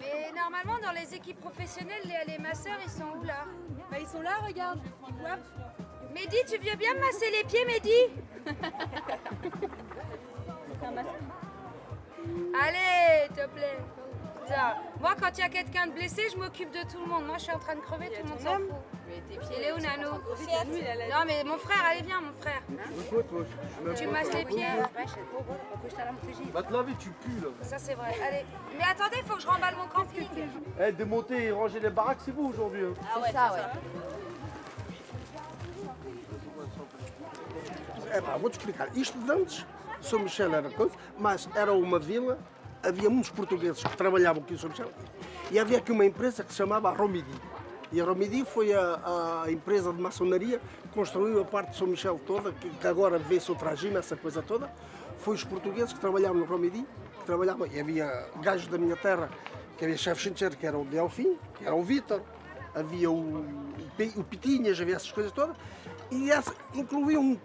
Mais normalement, dans les équipes professionnelles, les masseurs, ils sont où là? Bah, ils sont là, regarde. Mehdi, tu veux bien me masser les pieds, Mehdi? Allez, s'il te plaît. Putain. Moi, quand il y a quelqu'un de blessé, je m'occupe de tout le monde. Moi, je suis en train de crever, tout le monde s'en fout. Il est où, Nano? Non, mais mon frère, allez, viens, mon frère. Tu masses les pieds. Va te laver, tu pues là. Ça, c'est vrai. Allez. Mais attendez, il faut que je remballe mon camping. Eh, démonter et ranger les baraques, c'est vous aujourd'hui. Hein. Ah ouais, ça, ouais. Vou-te explicar. Isto de antes, São Michel era coisa, mas era uma vila, havia muitos portugueses que trabalhavam aqui em São Michel e havia aqui uma empresa que se chamava Romidi. E a Romidi foi a empresa de maçonaria que construiu a parte de São Michel toda, que agora vê-se o tragino, essa coisa toda. Foi os portugueses que trabalhavam no Romidi, que trabalhavam, e havia gajos da minha terra, que havia chefe Chincheiro, que era o Delfim, que era o Vítor, havia o Pitinhas, havia essas coisas todas, e essa incluía um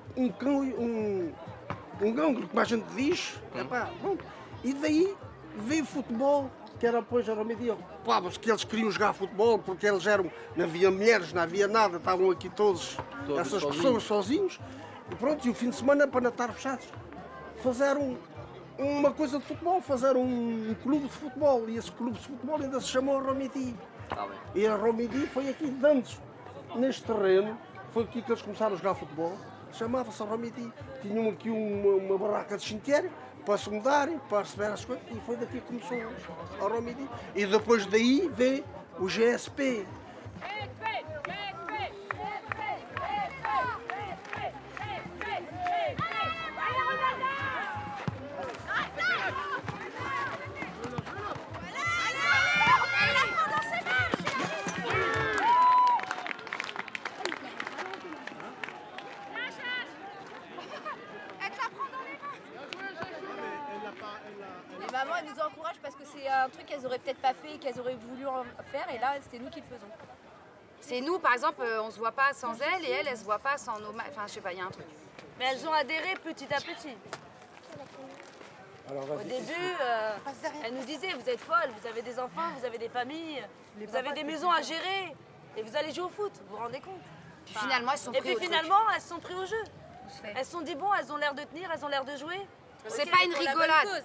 gangue, como a gente diz, e daí veio futebol, que era depois a Romedia, que eles queriam jogar futebol, porque eles eram, não havia mulheres, não havia nada, estavam aqui todas essas pessoas sozinhos, e pronto, e o fim de semana para não estar fechados, fizeram uma coisa de futebol, fizeram um clube de futebol, e esse clube de futebol ainda se chamou Romedi. E a Romedi foi aqui de antes, neste terreno, foi aqui que eles começaram a jogar futebol, chamava-se Romedi. Tinham aqui uma barraca de cemitério para se mudarem, para receber as coisas, e foi daqui que começou a Romedi. E depois daí veio o GSP. Les mamans, elles nous encouragent parce que c'est un truc qu'elles auraient peut-être pas fait et qu'elles auraient voulu en faire, et là, c'était nous qui le faisons. C'est nous, par exemple, on se voit pas sans elles, et elles se voient pas sans nos... Enfin, je sais pas, il y a un truc. Mais elles ont adhéré petit à petit. Au début, elles nous disaient, vous êtes folles, vous avez des enfants, vous avez des familles, vous avez des maisons à gérer, et vous allez jouer au foot, vous vous rendez compte? Puis finalement, elles se sont pris au truc. Et puis finalement, elles se sont pris au jeu. Elles se sont dit, bon, elles ont l'air de tenir, elles ont l'air de jouer. C'est pas une rigolade.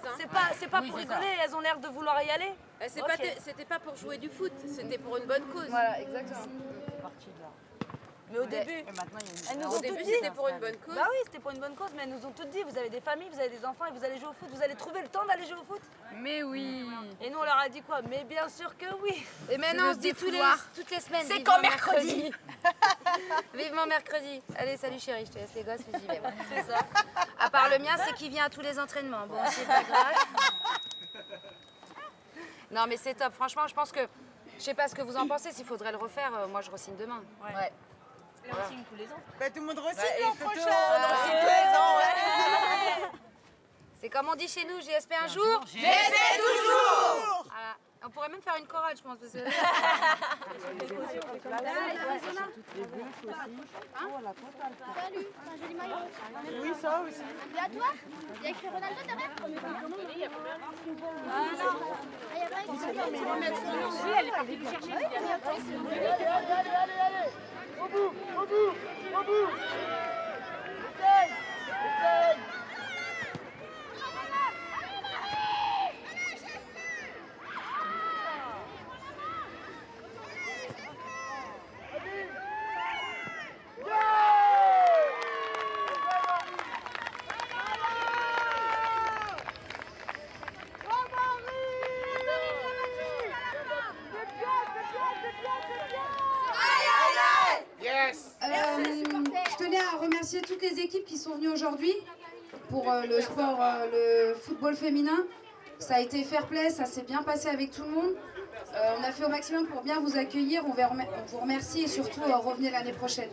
C'est pas pour rigoler, elles ont l'air de vouloir y aller. C'était pas pour jouer du foot, c'était pour une bonne cause. Voilà, exactement. Mais au début, elles nous ont tout dit. C'était pour une bonne cause. Bah oui, c'était pour une bonne cause, mais elles nous ont tout dit. Vous avez des familles, vous avez des enfants et vous allez jouer au foot. Vous allez trouver le temps d'aller jouer au foot? Mais oui. Et nous, on leur a dit quoi? Mais bien sûr que oui. Et maintenant, on se dit toutes les semaines. C'est quand mercredi? Vivement mercredi. Allez, salut chérie, je te laisse les gosses, mais j'y vais. C'est ça. À part le mien, c'est qu'il vient à tous les entraînements. Bon, c'est pas grave. Non, mais c'est top. Franchement, je pense que... Je sais pas ce que vous en pensez. S'il faudrait le refaire, moi, je re-signe demain. Ouais. Et on signe tous les ans. Bah, tout le monde re-signe l'an prochain. On re-signe tous les ans, ouais. C'est comme on dit chez nous, GSP un jour. GSP toujours. Voilà. On pourrait même faire une chorale, je pense. Parce que... Salut, un joli maillot. Oui, ça aussi. Et à toi? Il y a écrit Ronaldo derrière? Ah non. Ah, il y a pas écrit. Oui, elle est partie le chercher. Allez. Au bout, au bout, au bout. Essaye, essaye. Je tenais à remercier toutes les équipes qui sont venues aujourd'hui pour le sport, le football féminin. Ça a été fair play, ça s'est bien passé avec tout le monde. On a fait au maximum pour bien vous accueillir. On vous remercie et surtout revenez l'année prochaine.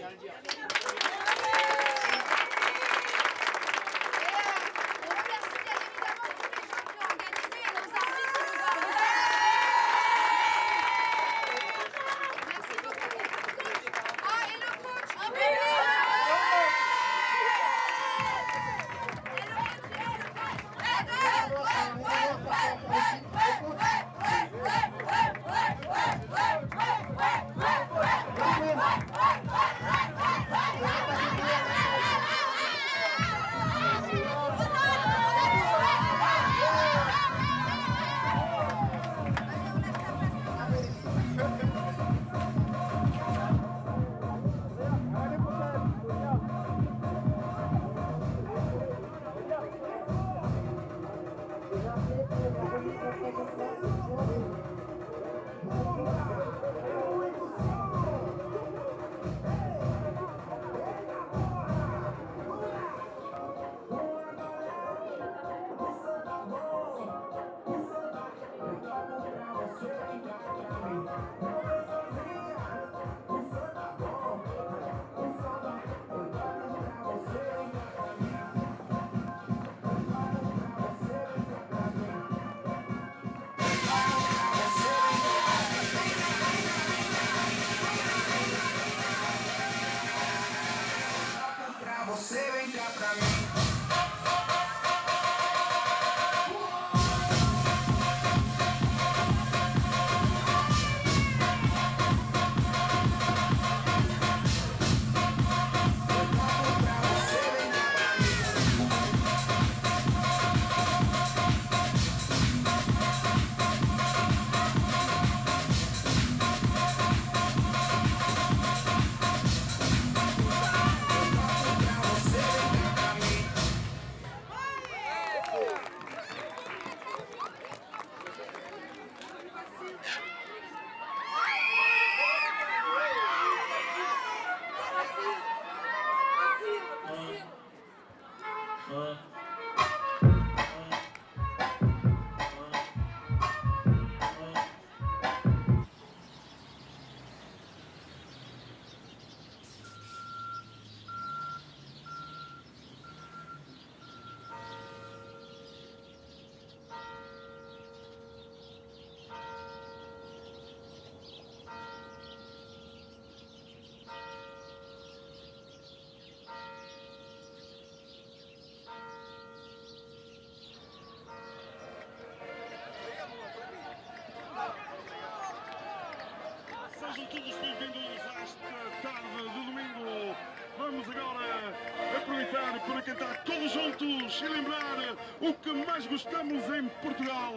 para cantar todos juntos e lembrar o que mais gostamos em Portugal.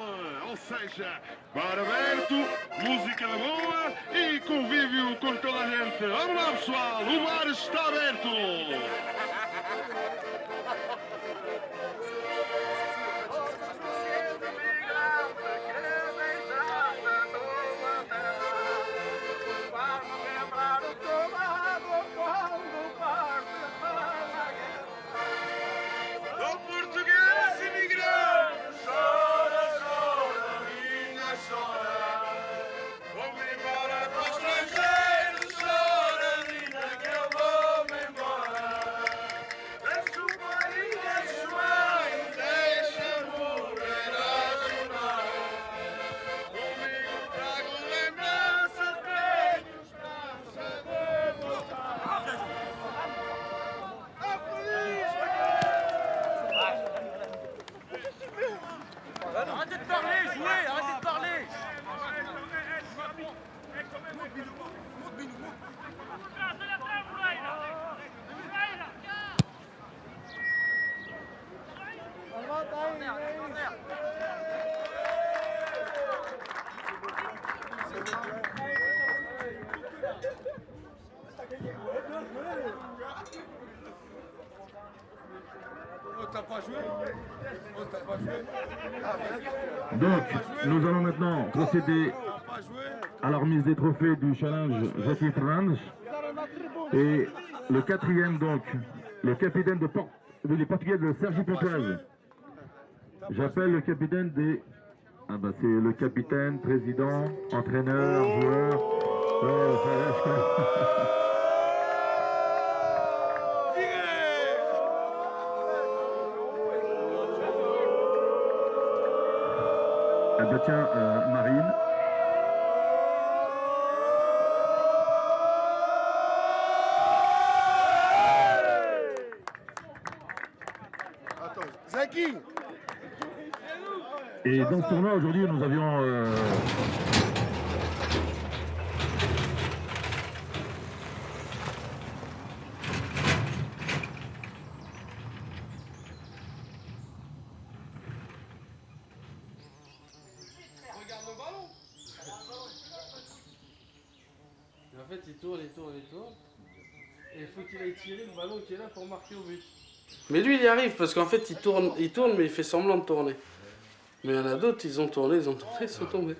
Ou seja, bar aberto, música boa e convívio com toda a gente. Vamos lá, pessoal, o bar está aberto. Arrêtez de parler, jouez, arrêtez de parler. Donc, nous allons maintenant procéder à la remise des trophées du challenge Jockey Fernandes. Et le quatrième, donc, le capitaine des Portugais de Sergi Pontoise. J'appelle le capitaine des... Ah bah c'est le capitaine, président, entraîneur, joueur. Ah bah tiens, Marine. Zaki. Et dans ce tournoi aujourd'hui nous avions En fait, il tourne. Et il faut qu'il aille tirer le ballon qui est là pour marquer au but. Mais lui, il y arrive parce qu'en fait, il tourne, mais il fait semblant de tourner. Mais il y en a d'autres, ils ont tourné, ils sont tombés.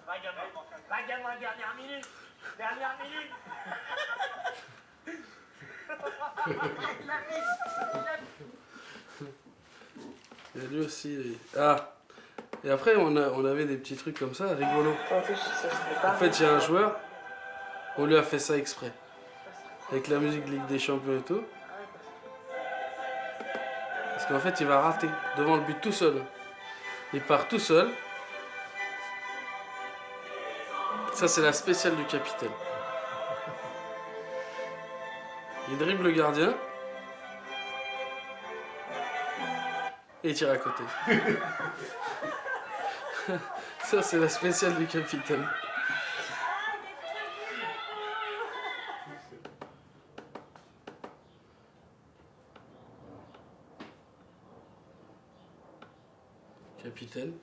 Regarde la dernière minute. Et lui aussi. Ah. Et après, on avait des petits trucs comme ça, rigolos. En fait, j'ai un joueur, on lui a fait ça exprès. Avec la musique Ligue des Champions et tout. Parce qu'en fait, il va rater devant le but tout seul. Il part tout seul. Ça, c'est la spéciale du capitaine. Il dribble le gardien. Et il tire à côté. Ça, c'est la spéciale du capitaine. Capitaine.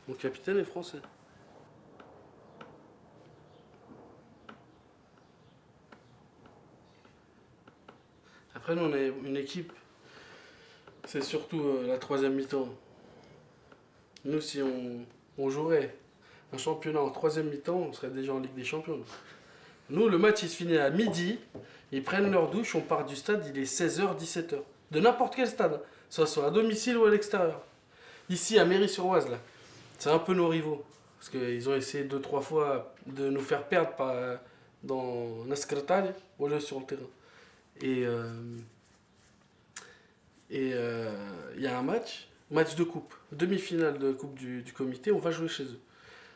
Mon capitaine est français. Après, nous, on est une équipe. C'est surtout la troisième mi-temps. Nous, si on jouerait un championnat en troisième mi-temps, on serait déjà en Ligue des Champions. Nous, le match, il se finit à midi. Ils prennent leur douche, on part du stade, il est 16h, 17h. De n'importe quel stade, soit à domicile ou à l'extérieur. Ici, à Méry-sur-Oise, là, c'est un peu nos rivaux. Parce qu'ils ont essayé 2-3 fois de nous faire perdre dans Nascretagne, au lieu sur le terrain. Et il y a un match de coupe, demi-finale de coupe du comité, on va jouer chez eux.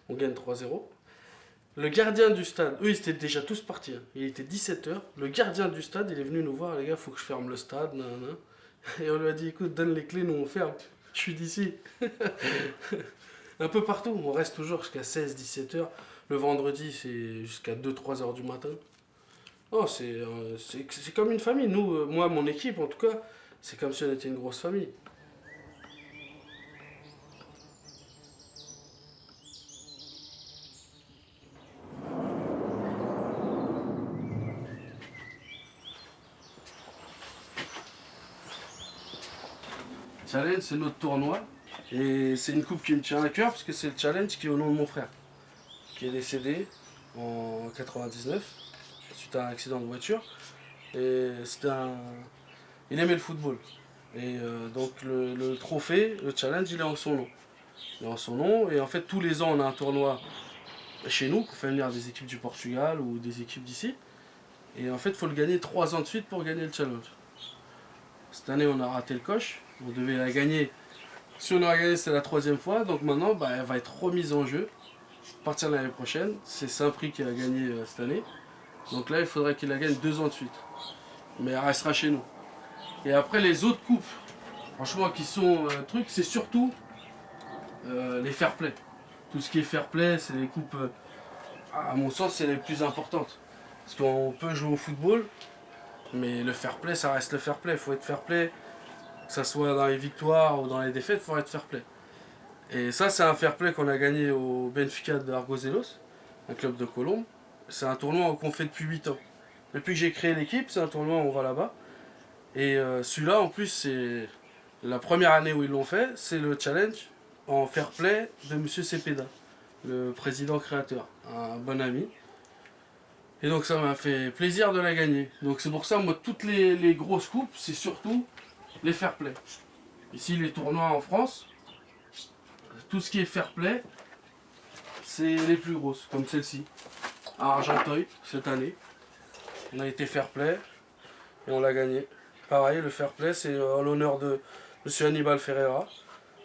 On gagne 3-0. Le gardien du stade, eux ils étaient déjà tous partis, hein. Il était 17h, le gardien du stade il est venu nous voir, les gars, faut que je ferme le stade, nanana. Et on lui a dit, écoute, donne les clés, nous on ferme, je suis d'ici. Un peu partout, on reste toujours jusqu'à 16-17h. Le vendredi c'est jusqu'à 2-3 heures du matin. Non, c'est comme une famille. Nous, moi, mon équipe, en tout cas, c'est comme si on était une grosse famille. Challenge, c'est notre tournoi. Et c'est une coupe qui me tient à cœur parce que c'est le challenge qui est au nom de mon frère, qui est décédé en 99 suite à un accident de voiture. Et il aimait le football. Et donc le trophée, le challenge, il est en son nom. Il est en son nom. Et en fait, tous les ans, on a un tournoi chez nous qu'on fait venir des équipes du Portugal ou des équipes d'ici. Et en fait, il faut le gagner 3 ans de suite pour gagner le challenge. Cette année, on a raté le coche. On devait la gagner. Si on a gagné, c'est la 3e fois. Donc maintenant, elle va être remise en jeu à partir de l'année prochaine. C'est Saint-Prix qui a gagné cette année. Donc là, il faudrait qu'il la gagne 2 ans de suite. Mais elle restera chez nous. Et après, les autres coupes, franchement, qui sont c'est surtout les fair play. Tout ce qui est fair play, c'est les coupes, à mon sens, c'est les plus importantes. Parce qu'on peut jouer au football, mais le fair play, ça reste le fair play. Il faut être fair play, que ce soit dans les victoires ou dans les défaites, il faut être fair play. Et ça, c'est un fair play qu'on a gagné au Benfica de Argozelos, un club de Colombe. C'est un tournoi qu'on fait depuis 8 ans. Depuis que j'ai créé l'équipe, c'est un tournoi où on va là-bas. Et celui-là, en plus, c'est la première année où ils l'ont fait, c'est le challenge en fair play de M. Cepeda, le président créateur, un bon ami. Et donc ça m'a fait plaisir de la gagner. Donc c'est pour ça, moi, toutes les grosses coupes, c'est surtout les fair play. Ici, les tournois en France, tout ce qui est fair play, c'est les plus grosses, comme celle-ci. À Argenteuil, cette année. On a été fair play et on l'a gagné. Pareil, le fair play, c'est en l'honneur de M. Hannibal Ferreira,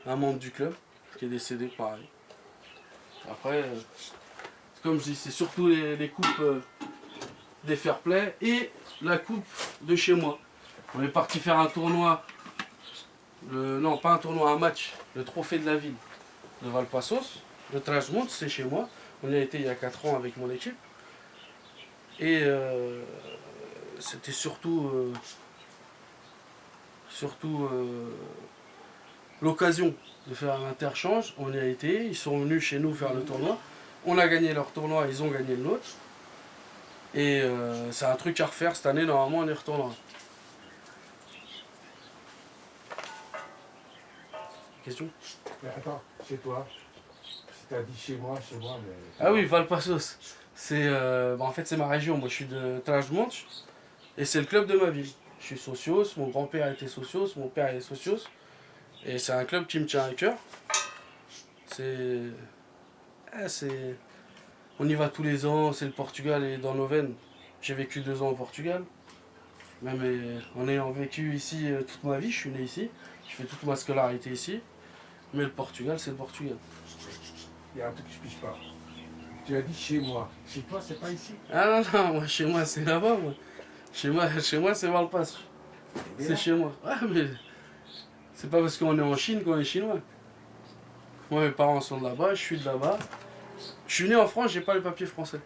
un membre du club, qui est décédé, pareil. Après, comme je dis, c'est surtout les coupes des fair play et la coupe de chez moi. On est parti faire un tournoi, non pas un tournoi, un match, le trophée de la ville de Valpassos, le Trasmonte, c'est chez moi. On y a été il y a 4 ans avec mon équipe. Et c'était surtout l'occasion de faire un interchange. On y a été, ils sont venus chez nous faire le tournoi. On a gagné leur tournoi, ils ont gagné le nôtre. Et c'est un truc à refaire cette année, normalement on y retournera. Question? Attends, chez toi, si t'as dit chez moi, mais... Ah oui, Valpassos. C'est en fait c'est ma région, moi je suis de Trasmonte et c'est le club de ma ville. Je suis socios, mon grand-père était socios, mon père est socios et c'est un club qui me tient à cœur. On y va tous les ans, c'est le Portugal et dans nos veines. J'ai vécu 2 ans au Portugal. Même en ayant vécu ici toute ma vie, je suis né ici, je fais toute ma scolarité ici. Mais le Portugal, c'est le Portugal. Il y a un truc que je piche pas. Tu as dit chez moi. Chez toi, c'est pas ici? Ah non, moi chez moi c'est là-bas. Moi. Chez moi c'est Valpas. C'est chez moi. Ouais, mais c'est pas parce qu'on est en Chine qu'on est chinois. Moi mes parents sont de là-bas, je suis de là-bas. Je suis né en France, j'ai pas les papiers français.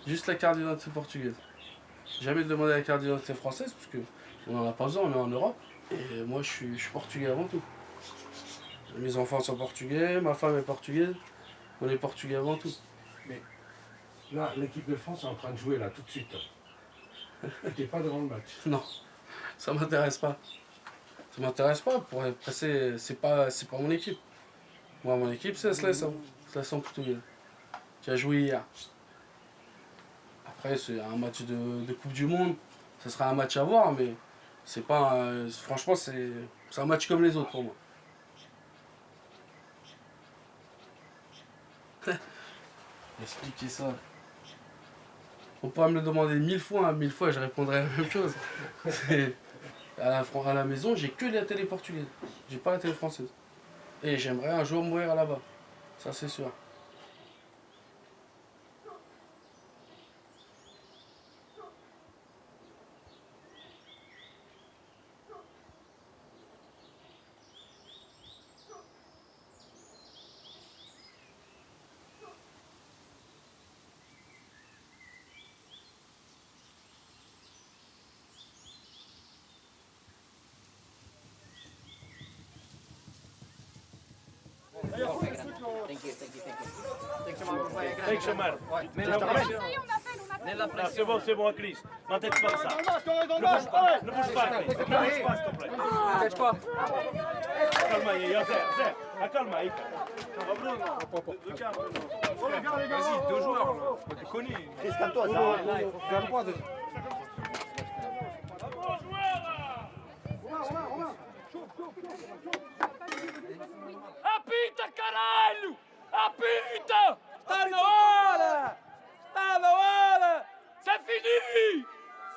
Juste la carte d'identité portugaise. J'ai jamais demandé la carte d'identité française parce que on n'en a pas besoin, on est en Europe. Et moi je suis portugais avant tout. Mes enfants sont portugais, ma femme est portugaise. On est portugais avant tout. Mais là, l'équipe de France est en train de jouer là tout de suite. T'es pas devant le match? Non, ça m'intéresse pas. Ça m'intéresse pas. Pour être pressé, c'est pas mon équipe. Moi, mon équipe, c'est la Seleção portugaise, qui a joué hier. Après, c'est un match de Coupe du Monde. Ce sera un match à voir, mais c'est pas. Franchement, c'est un match comme les autres pour moi. Expliquer ça. On pourra me le demander 1000 fois, 1000 fois, je répondrai la même chose. À la maison, j'ai que la télé portugaise. J'ai pas la télé française. Et j'aimerais un jour mourir là-bas. Ça, c'est sûr. Tem que chamar. C'est bon, Cris. Mantém-te para ça. Ne bouge pas, Cris. Ne bouge pas, s'il te plaît. Calma aí, Zé. Acalma aí, cara. Bruno. Vas-y, 2 joueurs, là. Faut déconner. Cris, calme-toi, ça. Calme-toi. Apita, caralho! Apita! Está na hora! Está na hora! C'est fini!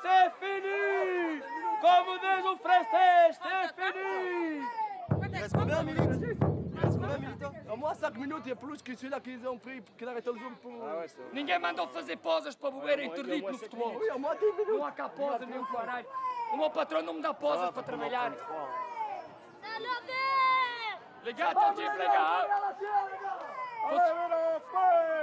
C'est fini! Comme diz o francês, c'est fini! Il reste combien de minutes? Au moins 5 minutes et plus que celui-là qu'ils ont pris pour qu'il arrête le jogo pour... Ninguém mandou fazer pausas para beber interdito no futebol. Oui, au moins 10 minutes. Não há cá pausa nenhum caralho. O meu patrão não me dá pausas para trabalhar. Les gars, attentifs, les gars! Début de victoire.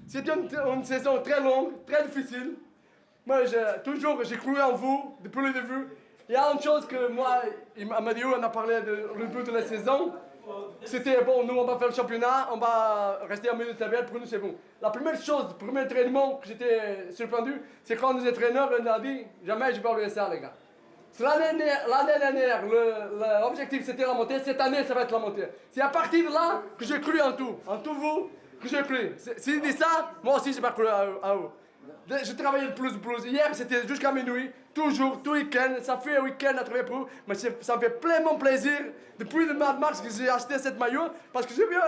C'était une saison très longue, très difficile. Moi, j'ai cru en vous depuis le début. Il y a une chose que moi, Amadio en a parlé du but de la saison. C'était bon, nous on va faire le championnat, on va rester en milieu de tabelle, pour nous c'est bon. La première chose, le premier entraînement que j'étais surprendu, c'est quand nos entraîneurs on a dit jamais je vais oublier ça, les gars. L'année dernière, l'objectif c'était la montée, cette année ça va être la montée. C'est à partir de là que j'ai cru en tout vous, que j'ai cru. S'il dit ça, moi aussi j'ai pas cru à vous. Je travaillais de plus. Hier c'était jusqu'à minuit, toujours, tout week-end. Ça fait un week-end à travailler pour vous, mais ça me fait pleinement plaisir depuis le mois de mars que j'ai acheté cette maillot parce que j'ai bien.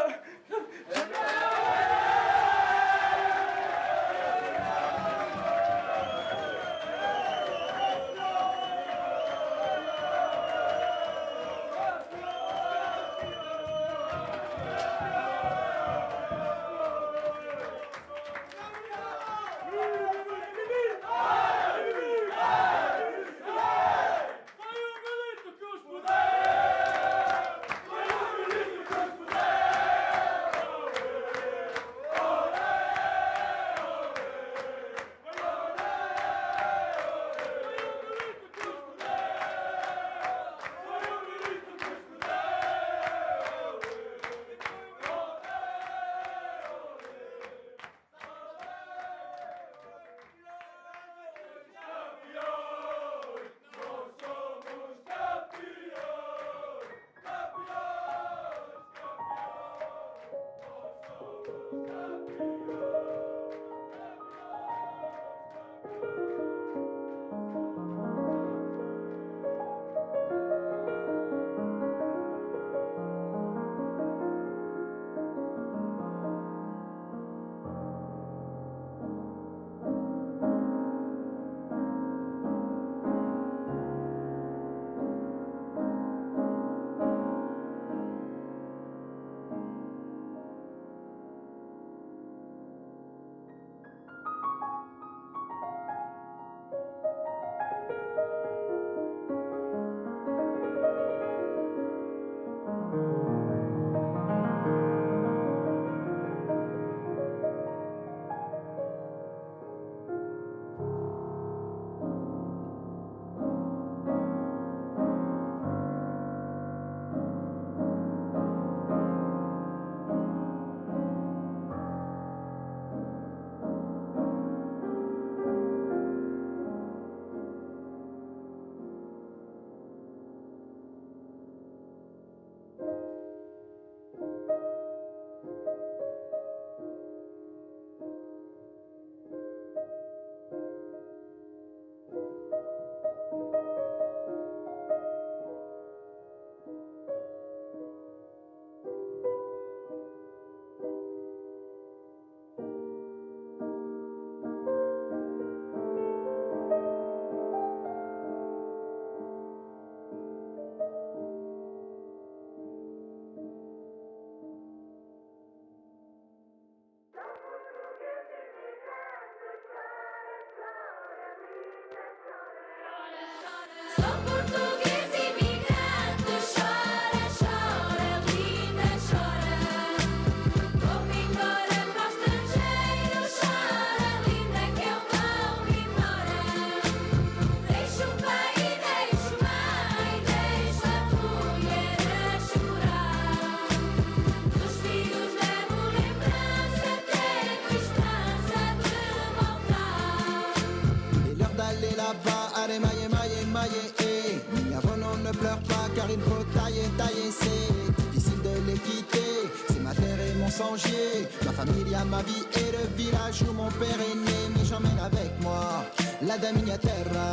songer. Ma famille, ma vie et le village où mon père est né. Mais j'emmène avec moi la da minha terra.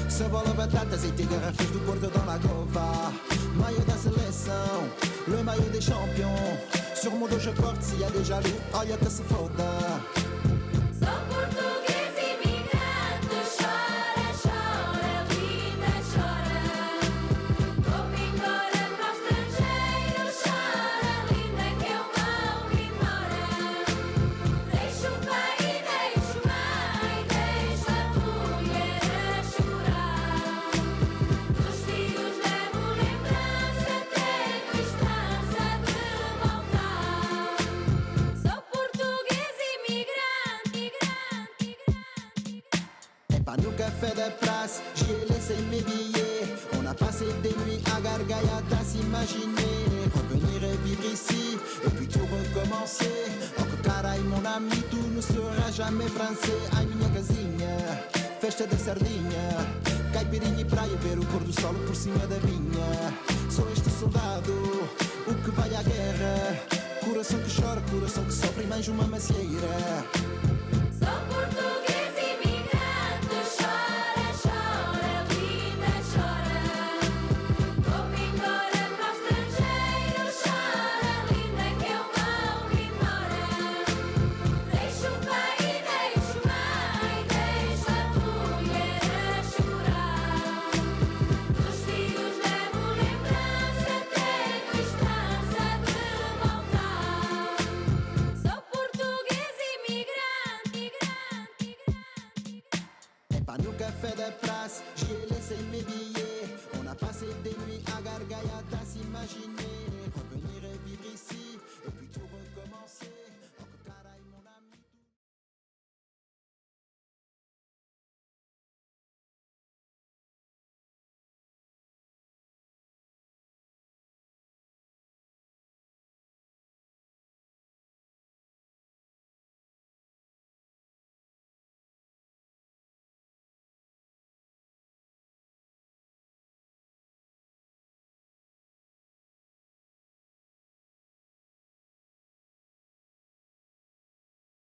Cebola, batatas e garrafas do Porto dans la Cova. Maillot da seleção, le maillot des champions. Sur mon dos je porte, s'il y a des jaloux, olha que se foda. J'y ai laissé mes billets. On a passé des nuits à gargaillat à s'imaginer revenir et vivre ici et puis tout recommencer. Oh que carai mon ami, tu ne seras jamais français. Ai minha casinha, festa da sardinha, caipirinha e praia, ver o pôr do sol por cima da vinha. Sou este soldado, o que vai à guerra, coração que chora, coração que sofre e mais uma macieira.